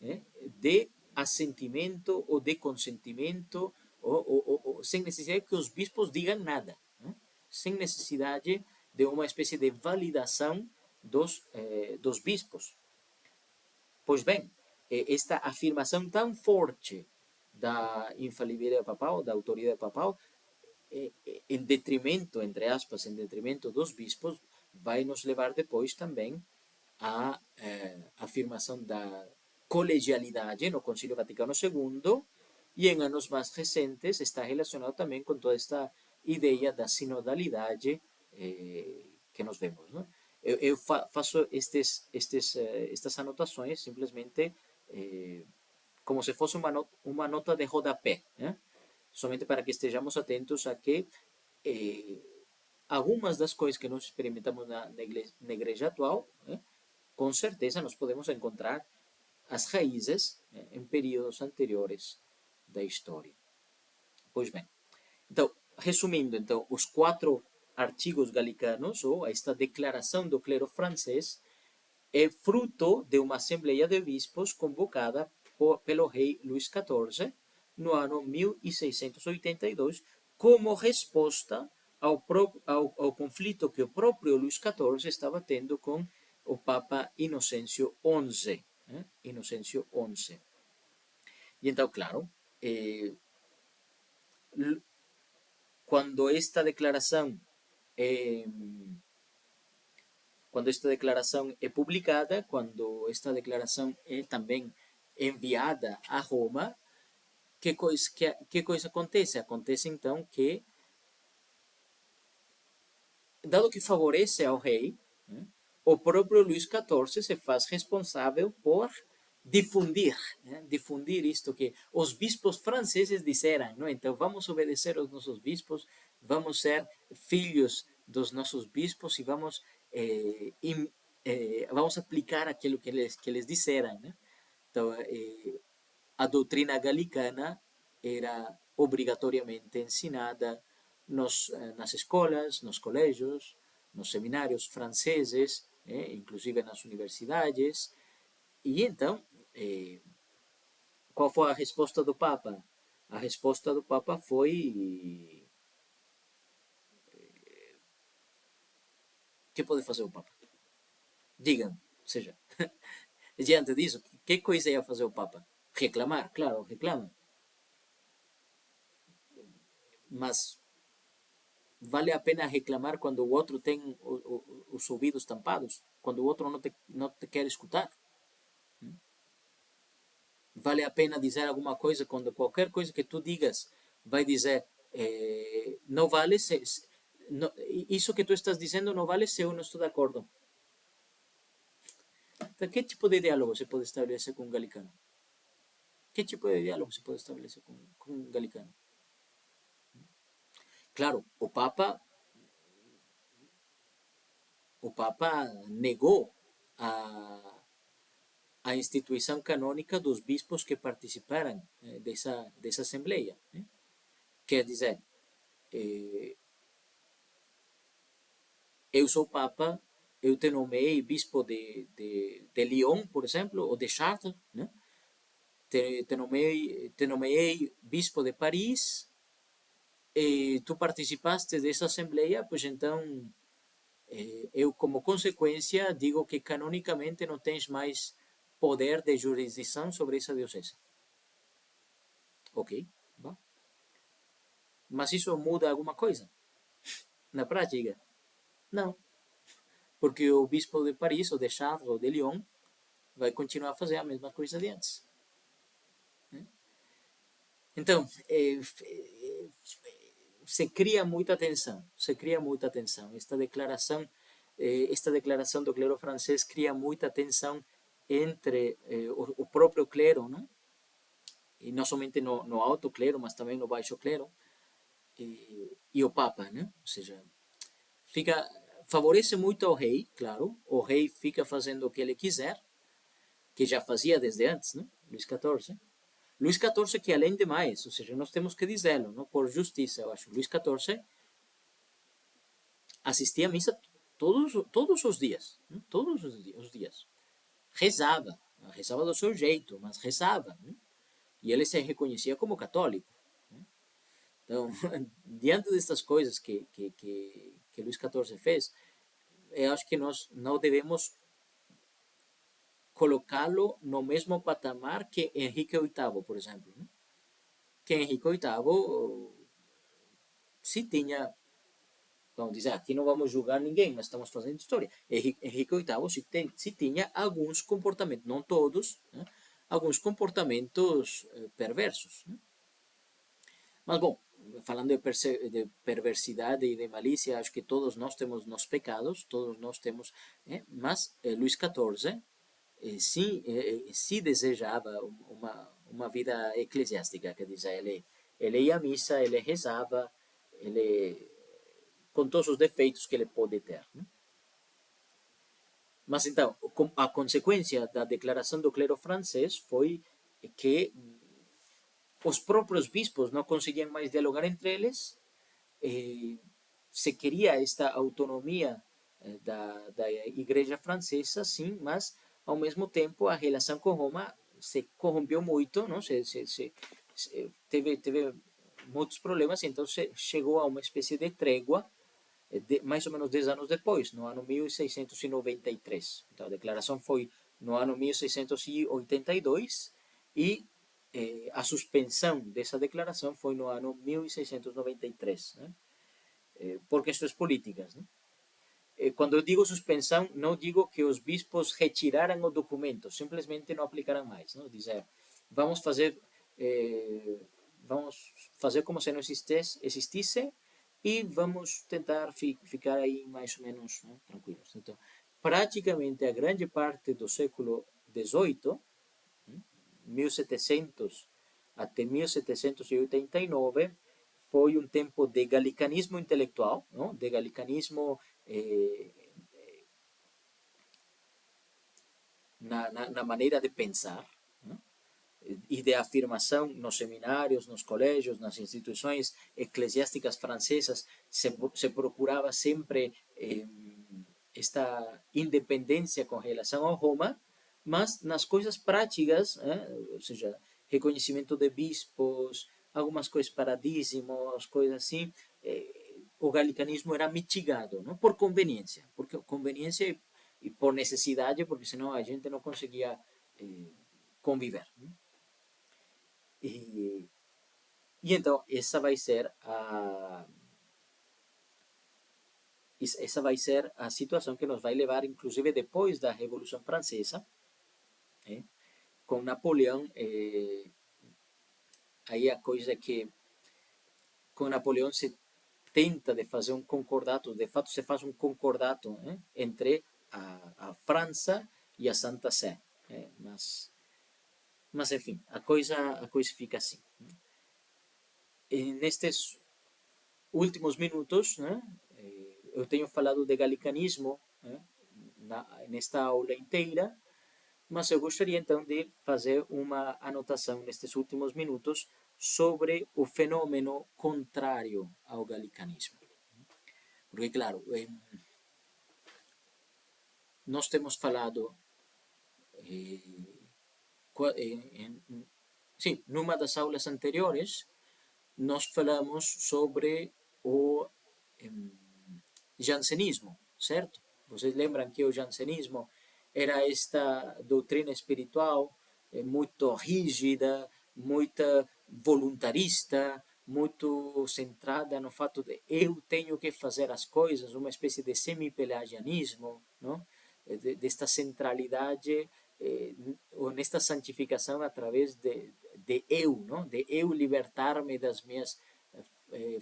né, de assentimento ou de consentimento, ou sem necessidade que os bispos digam nada, né, sem necessidade de uma espécie de validação dos bispos. Pois bem, esta afirmação tão forte da infalibilidade papal, da autoridade papal, em detrimento, entre aspas, em detrimento dos bispos, vai nos levar depois também à afirmação da colegialidade no Concílio Vaticano II, e em anos mais recentes está relacionado também com toda esta ideia da sinodalidade que nós vemos, não? Eu faço estas anotações simplesmente como se fosse uma nota de rodapé, né? Somente para que estejamos atentos a que algumas das coisas que nós experimentamos na igreja atual, né, com certeza nós podemos encontrar as raízes, né, em períodos anteriores da história. Pois bem, então, resumindo, então, os 4 artigos galicanos, ou esta declaração do clero francês, é fruto de uma assembleia de bispos convocada pelo rei Luís XIV no ano 1682, como resposta ao conflito que o próprio Luís XIV estava tendo com o Papa Inocêncio XI. Inocêncio XI. E então, claro, eh, cuando esta declaración eh, cuando esta declaración es publicada, cuando esta declaración es también enviada a Roma, que coisa acontece? Acontece então que, dado que favorece ao rei, né, o próprio Luís XIV se faz responsável por difundir, né, difundir isto que os bispos franceses disseram, não? Então vamos obedecer aos nossos bispos, vamos ser filhos dos nossos bispos e vamos vamos aplicar aquilo que eles disseram, né? Então a doutrina galicana era obrigatoriamente ensinada nas escolas, nos colégios, nos seminários franceses, inclusive nas universidades. E então, qual foi a resposta do Papa? A resposta do Papa foi: o que pode fazer o Papa? Digam, ou seja, diante disso, que coisa ia fazer o Papa? Reclamar, claro, reclama. Mas vale a pena reclamar quando o outro tem os ouvidos tampados? Quando o outro não te quer escutar? Vale a pena dizer alguma coisa quando qualquer coisa que tu digas vai dizer não vale não, isso que tu estás dizendo não vale se eu não estou de acordo. Então, que tipo de diálogo se pode estabelecer com um galicano? Que tipo de diálogo se pode estabelecer com um galicano? Claro, o Papa negou a instituição canônica dos bispos que participaram dessa assembleia. Né? Quer dizer, eu sou Papa, eu te nomeei bispo de Lyon, por exemplo, ou de Chartres, né? Te nomeei bispo de Paris, e tu participaste dessa assembleia, pois então eu, como consequência, digo que canonicamente não tens mais poder de jurisdição sobre essa diocese. Ok, bom. Mas isso muda alguma coisa? Na prática? Não. Porque o bispo de Paris, ou de Chartres, ou de Lyon, vai continuar a fazer a mesma coisa de antes. Então, se cria muita tensão, esta declaração do clero francês cria muita tensão entre o próprio clero, não? E não somente no alto clero, mas também no baixo clero, e o Papa, né? Ou seja, favorece muito ao rei, claro, o rei fica fazendo o que ele quiser, que já fazia desde antes, né? Luís XIV. Luís XIV que, além de mais, ou seja, nós temos que dizê-lo, não? Por justiça, eu acho, Luís XIV assistia a missa todos os dias, né? Todos os dias. Rezava do seu jeito, mas rezava, né? E ele se reconhecia como católico. Né? Então, diante destas coisas que Luís XIV fez, eu acho que nós não devemos colocá-lo no mesmo patamar que Henrique VIII, por exemplo. Né? Que Henrique VIII se tinha, vamos dizer, aqui não vamos julgar ninguém, mas estamos fazendo história. Henrique VIII se tinha alguns comportamentos, não todos, né? Alguns comportamentos perversos. Né? Mas, bom, falando de perversidade e de malícia, acho que todos nós temos nos pecados, todos nós temos, mas Luís XIV se desejava uma vida eclesiástica, quer dizer, ele ia à missa, ele rezava, ele, com todos os defeitos que ele pode ter. Né? Mas então, a consequência da declaração do clero francês foi que os próprios bispos não conseguiam mais dialogar entre eles, se queria esta autonomia da igreja francesa, sim, mas ao mesmo tempo a relação com Roma se corrompeu muito, não? Teve muitos problemas, então chegou a uma espécie de trégua mais ou menos 10 anos depois, no ano 1693. Então a declaração foi no ano 1682 e a suspensão dessa declaração foi no ano 1693, né? Por questões políticas, né? Quando eu digo suspensão, não digo que os bispos retiraram o documento, simplesmente não aplicaram mais. Não? Dizer, vamos fazer, eh, vamos fazer como se não existisse e vamos tentar ficar aí mais ou menos, né, tranquilos. Então, praticamente a grande parte do século XVIII, 1700 até 1789, foi um tempo de galicanismo intelectual, não? De galicanismo eh, na maneira de pensar, não? E de afirmação nos seminários, nos colégios, nas instituições eclesiásticas francesas, se procurava sempre esta independência com relação a Roma, mas nas coisas práticas, ou seja, reconhecimento de bispos, algumas coisas para dízimos, coisas assim, o galicanismo era mitigado, não por conveniência, porque conveniência e por necessidade, porque senão a gente não conseguia conviver. Não? E, e então essa vai ser a situação que nos vai levar, inclusive depois da Revolução Francesa, com Napoleão. Aí a coisa é que com Napoleão se tenta de fazer um concordato, de fato se faz um concordato entre a França e a Santa Sé. Mas enfim, a coisa fica assim. E nestes últimos minutos, eu tenho falado de galicanismo nesta aula inteira, mas eu gostaria então de fazer uma anotação nestes últimos minutos sobre o fenômeno contrário ao galicanismo. Porque, claro, nós temos falado, sim, numa das aulas anteriores, nós falamos sobre o jansenismo, certo? Vocês lembram que o jansenismo era esta doutrina espiritual muito rígida, muito voluntarista, muito centrada no fato de eu tenho que fazer as coisas, uma espécie de semi-pelagianismo, não? Desta centralidade ou nesta santificação através de eu, não? De eu libertar-me das minhas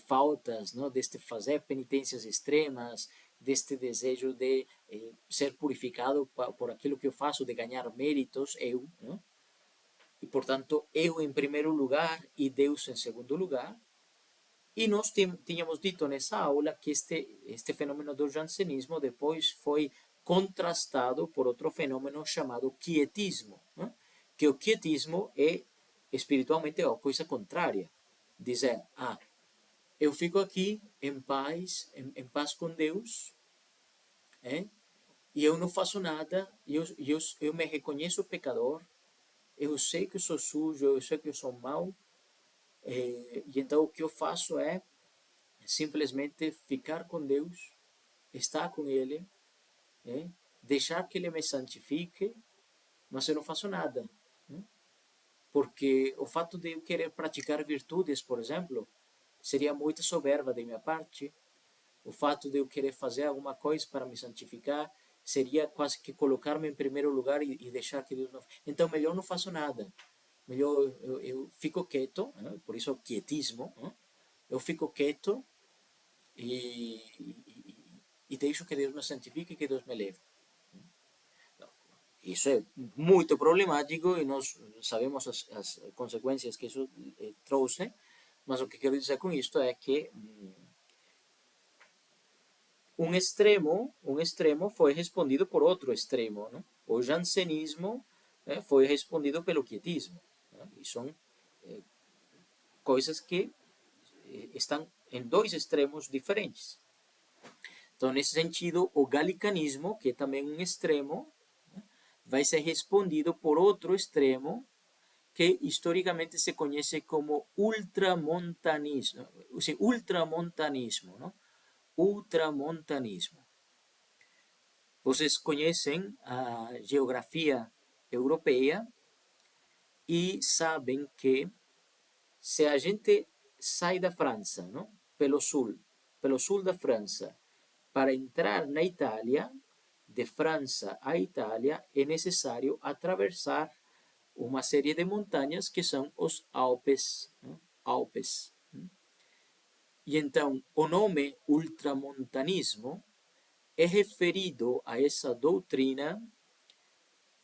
faltas, não? Deste fazer penitências extremas, deste desejo de ser purificado por aquilo que eu faço, de ganhar méritos, eu, não? E portanto, eu em primeiro lugar e Deus em segundo lugar. E nós tínhamos dito nessa aula que este fenômeno do jansenismo depois foi contrastado por outro fenômeno chamado quietismo, não? Que o quietismo é espiritualmente a coisa contrária. Dizer, eu fico aqui em paz com Deus, e eu não faço nada, eu me reconheço pecador, eu sei que eu sou sujo, eu sei que eu sou mau, e então o que eu faço é simplesmente ficar com Deus, estar com Ele, deixar que Ele me santifique, mas eu não faço nada. Porque o fato de eu querer praticar virtudes, por exemplo, seria muita soberba da minha parte. O fato de eu querer fazer alguma coisa para me santificar seria quase que colocar-me em primeiro lugar e deixar que Deus não... Então, melhor não faço nada. Melhor eu fico quieto, por isso o quietismo. Eu fico quieto e deixo que Deus me santifique e que Deus me leve. Isso é muito problemático e nós sabemos as consequências que isso trouxe, mas o que quero dizer com isto é que um extremo foi respondido por outro extremo. Não? O jansenismo foi respondido pelo quietismo. E são coisas que estão em dois extremos diferentes. Então, nesse sentido, o galicanismo, que é também um extremo, vai ser respondido por outro extremo, que historicamente se conhece como ultramontanismo. Ultramontanismo, não? Ultramontanismo. Vocês conhecem a geografia europeia e sabem que se a gente sai da França, não? Pelo sul da França, para entrar na Itália, de França a Itália, é necessário atravessar uma série de montanhas que são os Alpes. Não? Alpes. E então, o nome ultramontanismo é referido a essa doutrina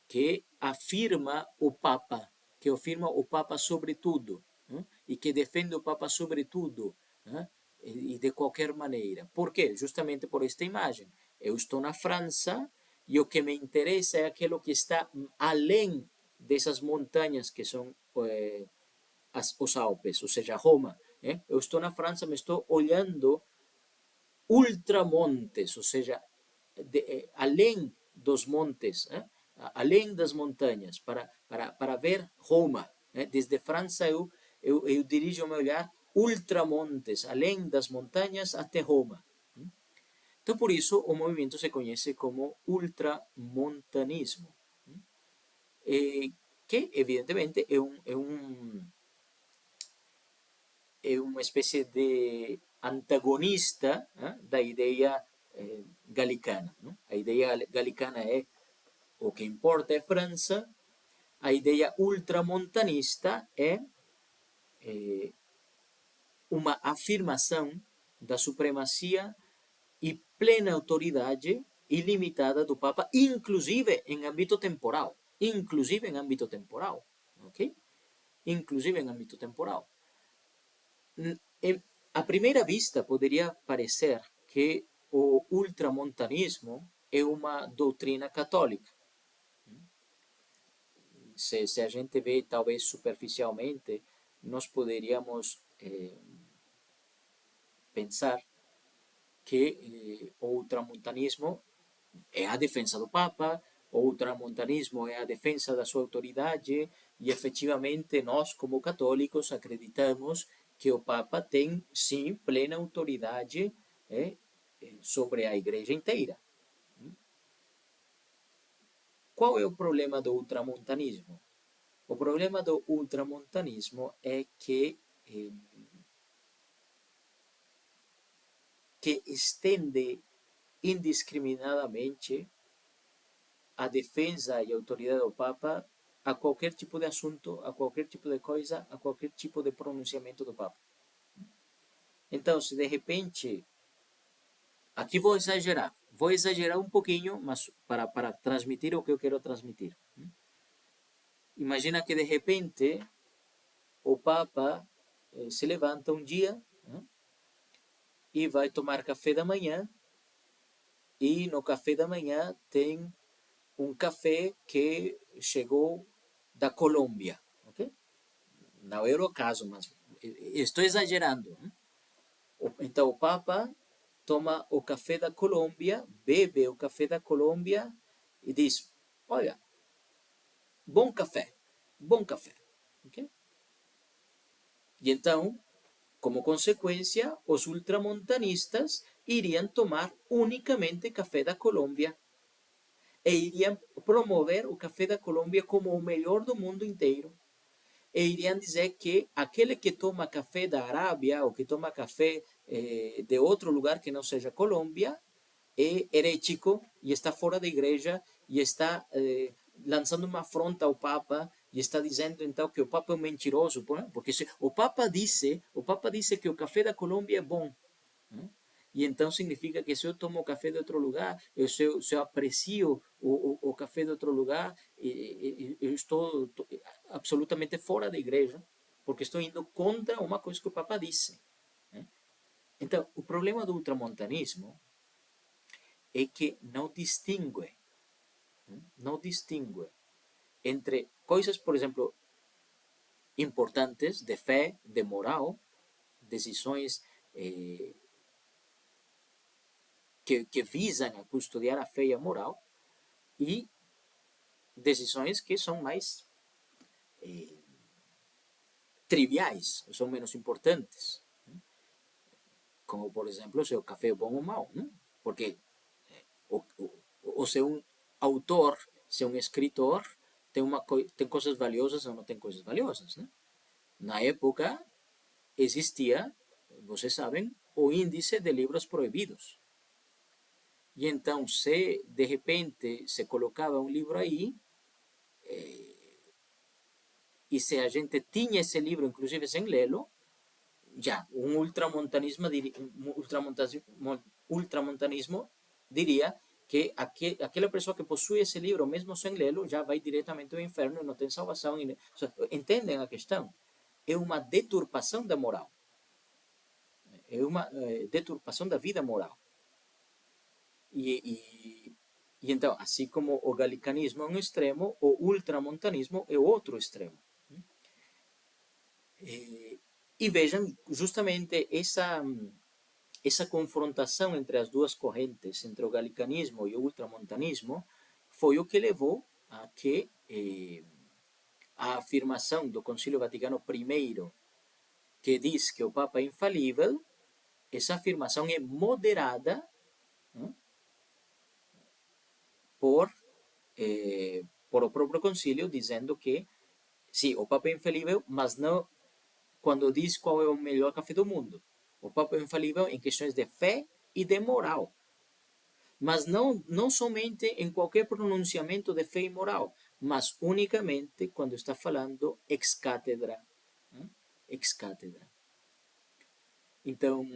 que afirma o Papa sobre tudo, né? E que defende o Papa sobre tudo, né? E de qualquer maneira. Por quê? Justamente por esta imagem. Eu estou na França e o que me interessa é aquilo que está além dessas montanhas que são os Alpes, ou seja, Roma. Eu estou na França, mas estou olhando ultramontes, ou seja, além dos montes, além das montanhas, para ver Roma. Desde França eu dirijo o meu olhar ultramontes, além das montanhas até Roma. Então, por isso, o movimento se conhece como ultramontanismo, que, evidentemente, é uma espécie de antagonista da ideia galicana. Não? A ideia galicana é o que importa é França, a ideia ultramontanista é uma afirmação da supremacia e plena autoridade ilimitada do Papa, inclusive em âmbito temporal. Inclusive em âmbito temporal. Ok? Inclusive em âmbito temporal. A primeira vista poderia parecer que o ultramontanismo é uma doutrina católica. Se a gente vê talvez superficialmente, nós poderíamos pensar que o ultramontanismo é a defesa do Papa, o ultramontanismo é a defesa da sua autoridade, e efetivamente nós, como católicos, acreditamos que o Papa tem, sim, plena autoridade sobre a igreja inteira. Qual é o problema do ultramontanismo? O problema do ultramontanismo é que estende indiscriminadamente a defesa e a autoridade do Papa a qualquer tipo de assunto, a qualquer tipo de coisa, a qualquer tipo de pronunciamento do Papa. Então, se de repente, aqui vou exagerar um pouquinho, mas para transmitir o que eu quero transmitir. Imagina que de repente o Papa se levanta um dia e vai tomar café da manhã, e no café da manhã tem um café que chegou da Colômbia. Okay? Não era o caso, mas estou exagerando. Então o Papa toma o café da Colômbia, bebe o café da Colômbia e diz: olha, bom café, bom café. Okay? E então, como consequência, os ultramontanistas iriam tomar unicamente café da Colômbia e iriam promover o café da Colômbia como o melhor do mundo inteiro. E iriam dizer que aquele que toma café da Arábia ou que toma café de outro lugar que não seja Colômbia é herético e está fora da igreja e está lançando uma afronta ao Papa e está dizendo então que o Papa é um mentiroso, porque o Papa disse que o café da Colômbia é bom. E então significa que se eu tomo café de outro lugar, se eu aprecio o café de outro lugar, eu estou absolutamente fora da igreja, porque estou indo contra uma coisa que o Papa disse. Então, o problema do ultramontanismo é que não distingue entre coisas, por exemplo, importantes de fé, de moral, decisões que visam a custodiar a fé e a moral, e decisões que são mais triviais, são menos importantes. Como, por exemplo, se o café é bom ou mau. Não? Porque o ser um autor, ser um escritor, tem coisas valiosas ou não tem coisas valiosas, né? Na época existia, vocês sabem, o índice de livros proibidos. E então, se de repente se colocava um livro aí, e se a gente tinha esse livro, inclusive sem lê-lo, já, ultramontanismo diria que aquela pessoa que possui esse livro, mesmo sem lê-lo, já vai diretamente ao inferno e não tem salvação. Entendem a questão? É uma deturpação da moral. É uma deturpação da vida moral. E então, assim como o galicanismo é um extremo, o ultramontanismo é outro extremo. E vejam, justamente essa confrontação entre as duas correntes, entre o galicanismo e o ultramontanismo, foi o que levou a que a afirmação do Concílio Vaticano I, que diz que o Papa é infalível, essa afirmação é moderada, né, por, por o próprio concílio, dizendo que, sim, o Papa é infalível, mas não quando diz qual é o melhor café do mundo. O Papa é infalível em questões de fé e de moral. Mas não somente em qualquer pronunciamento de fé e moral, mas unicamente quando está falando ex cátedra. Né? Ex cátedra. Então,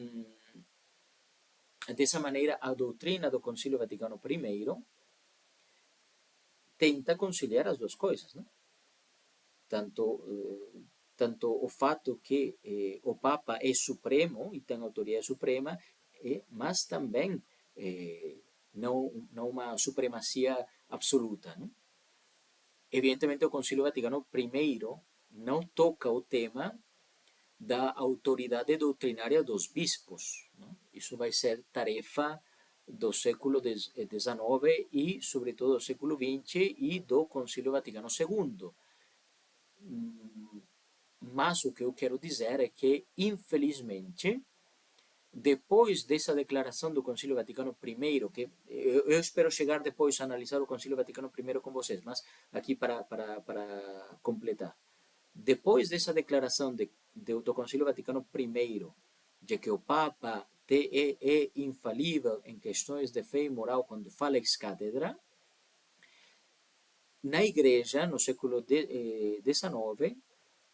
dessa maneira, a doutrina do Concílio Vaticano I tenta conciliar as duas coisas, né? Tanto o fato que o Papa é supremo e tem autoridade suprema, mas também não uma supremacia absoluta. Né? Evidentemente, o Concílio Vaticano I não toca o tema da autoridade doutrinária dos bispos. Né? Isso vai ser tarefa do século XIX e, sobretudo, do século XX e do Concílio Vaticano II. Mas o que eu quero dizer é que, infelizmente, depois dessa declaração do Concílio Vaticano I, que eu espero chegar depois a analisar o Concílio Vaticano I com vocês, mas aqui para completar. Depois dessa declaração do Concílio Vaticano I, de que o Papa é infalível em questões de fé e moral quando fala ex cátedra, na Igreja, no século XIX,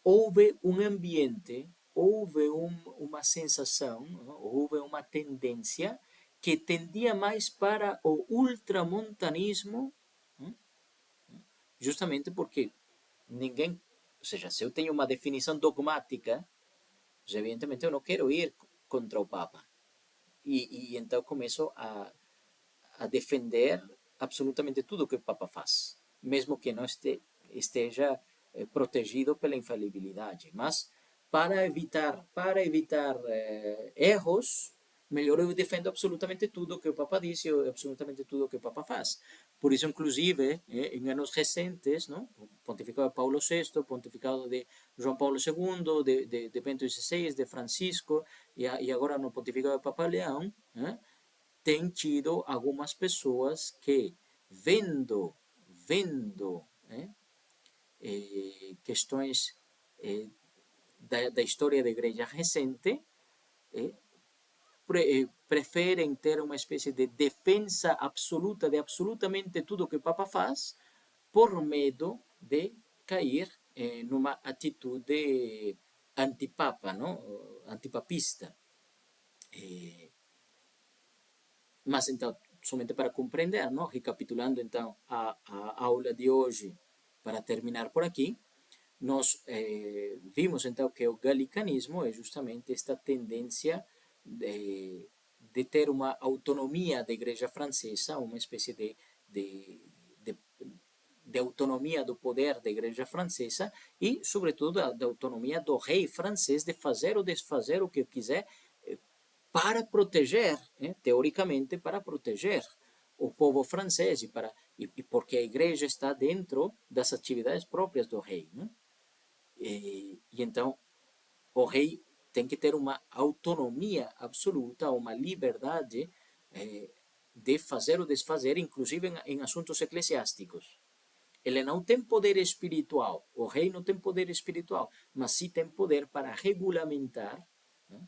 houve um ambiente, houve uma sensação, houve uma tendência que tendia mais para o ultramontanismo, justamente porque ninguém, ou seja, se eu tenho uma definição dogmática, evidentemente eu não quero ir contra o Papa. E então começo a defender absolutamente tudo que o Papa faz, mesmo que não esteja protegido pela infalibilidade. Mas para evitar erros, melhor eu defendo absolutamente tudo que o Papa diz e absolutamente tudo que o Papa faz. Por isso, inclusive, em anos recentes, não? Pontificado de Paulo VI, pontificado de João Paulo II, de Bento XVI, de Francisco, e agora no pontificado de Papa Leão, tem tido algumas pessoas que, vendo questões da história da igreja recente, preferem ter uma espécie de defesa absoluta de absolutamente tudo que o Papa faz, por medo de cair numa atitude antipapa, não? Antipapista. Mas então, somente para compreender, não? Recapitulando então a aula de hoje, para terminar por aqui, nós vimos então que o galicanismo é justamente esta tendência de ter uma autonomia da igreja francesa, uma espécie de autonomia do poder da igreja francesa e, sobretudo, da autonomia do rei francês de fazer ou desfazer o que quiser para proteger, teoricamente, para proteger o povo francês e porque a igreja está dentro das atividades próprias do rei. Né? E então, o rei tem que ter uma autonomia absoluta, uma liberdade de fazer ou desfazer, inclusive em assuntos eclesiásticos. Ele não tem poder espiritual, o rei não tem poder espiritual, mas sim tem poder para regulamentar, né?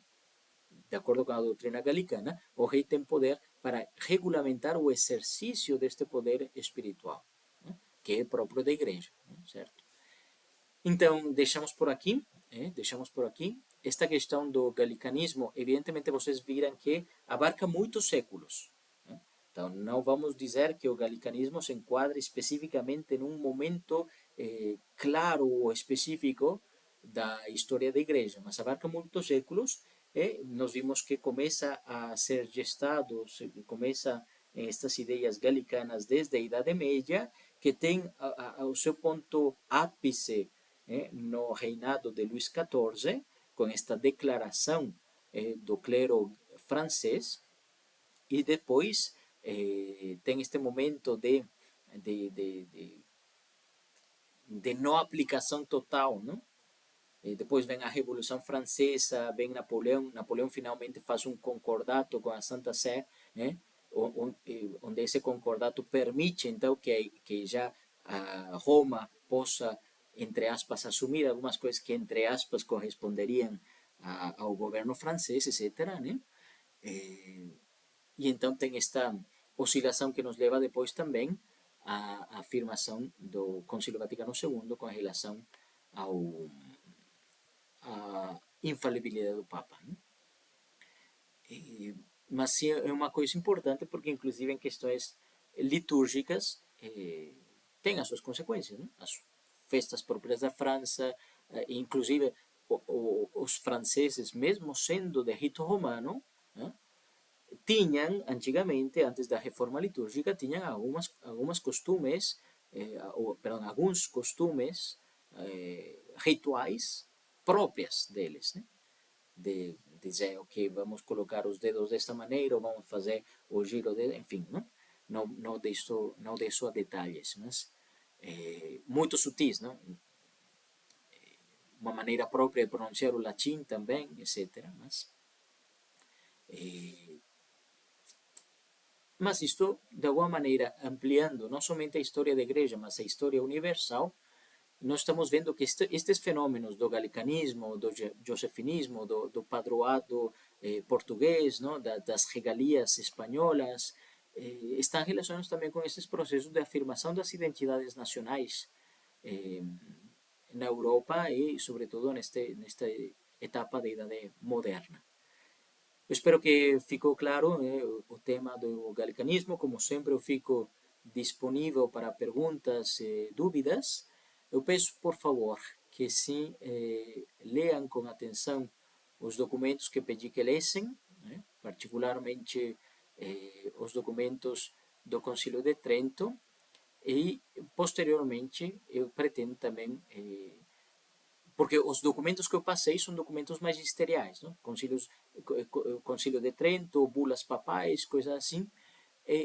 De acordo com a doutrina galicana, o rei tem poder para regulamentar o exercício deste poder espiritual, né? Que é próprio da igreja, né? Certo? Então, deixamos por aqui. Esta questão do galicanismo, evidentemente vocês viram que abarca muitos séculos, né? Então, não vamos dizer que o galicanismo se enquadra especificamente num momento claro ou específico da história da igreja, mas abarca muitos séculos e nós vimos que começa a ser gestado, começa estas ideias galicanas desde a Idade Média, que tem o seu ponto ápice no reinado de Luís XIV, com esta declaração do clero francês, e depois tem este momento de, de, de, de não aplicação total, não? E depois vem a Revolução Francesa, vem Napoleão finalmente faz um concordato com a Santa Sé, né? Onde esse concordato permite então que já a Roma possa, entre aspas, assumir algumas coisas que, entre aspas, corresponderiam ao governo francês, etc., né? E então tem esta oscilação que nos leva depois também à afirmação do Concílio Vaticano II com relação à infalibilidade do Papa, né? Mas sim, é uma coisa importante porque, inclusive, em questões litúrgicas, tem as suas consequências, né? As festas próprias da França, inclusive os franceses, mesmo sendo de rito romano, né? Tinham, antigamente, antes da reforma litúrgica, tinham algumas costumes, perdão, alguns costumes rituais próprias deles, né? De dizer, ok, vamos colocar os dedos desta maneira, ou vamos fazer o giro, enfim, não? Não deixo a detalhes, mas muito sutis, não? Uma maneira própria de pronunciar o latim também, etc. Mas isto, de alguma maneira, ampliando não somente a história da igreja, mas a história universal, nós estamos vendo que estes fenômenos do galicanismo, do josefinismo, do padroado português, não? Das regalias espanholas, estão relacionados também com esses processos de afirmação das identidades nacionais na Europa e, sobretudo, nesta etapa da Idade Moderna. Eu espero que ficou claro o tema do galicanismo. Como sempre, eu fico disponível para perguntas e dúvidas. Eu peço, por favor, que sim leiam com atenção os documentos que pedi que lessem, né? Particularmente os documentos do Concílio de Trento, e posteriormente eu pretendo também porque os documentos que eu passei são documentos magisteriais, não? Concílio de Trento, bulas papais, coisas assim,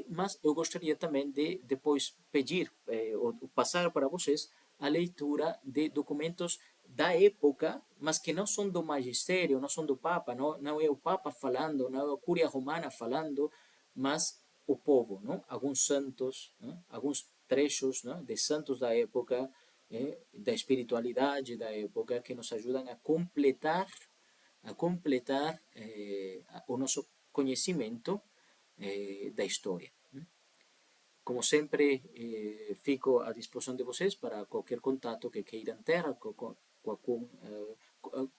mas eu gostaria também de depois pedir ou passar para vocês a leitura de documentos da época, mas que não são do magistério, não são do Papa, não é o Papa falando, não é a Cúria Romana falando, mas o povo, não? Alguns santos, não? Alguns trechos, não? De santos da época, da espiritualidade da época, que nos ajudam a completar o nosso conhecimento da história. Como sempre, fico à disposição de vocês para qualquer contato que queiram ter,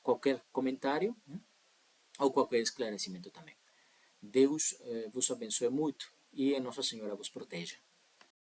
qualquer comentário ou qualquer esclarecimento também. Deus vos abençoe muito e a Nossa Senhora vos proteja.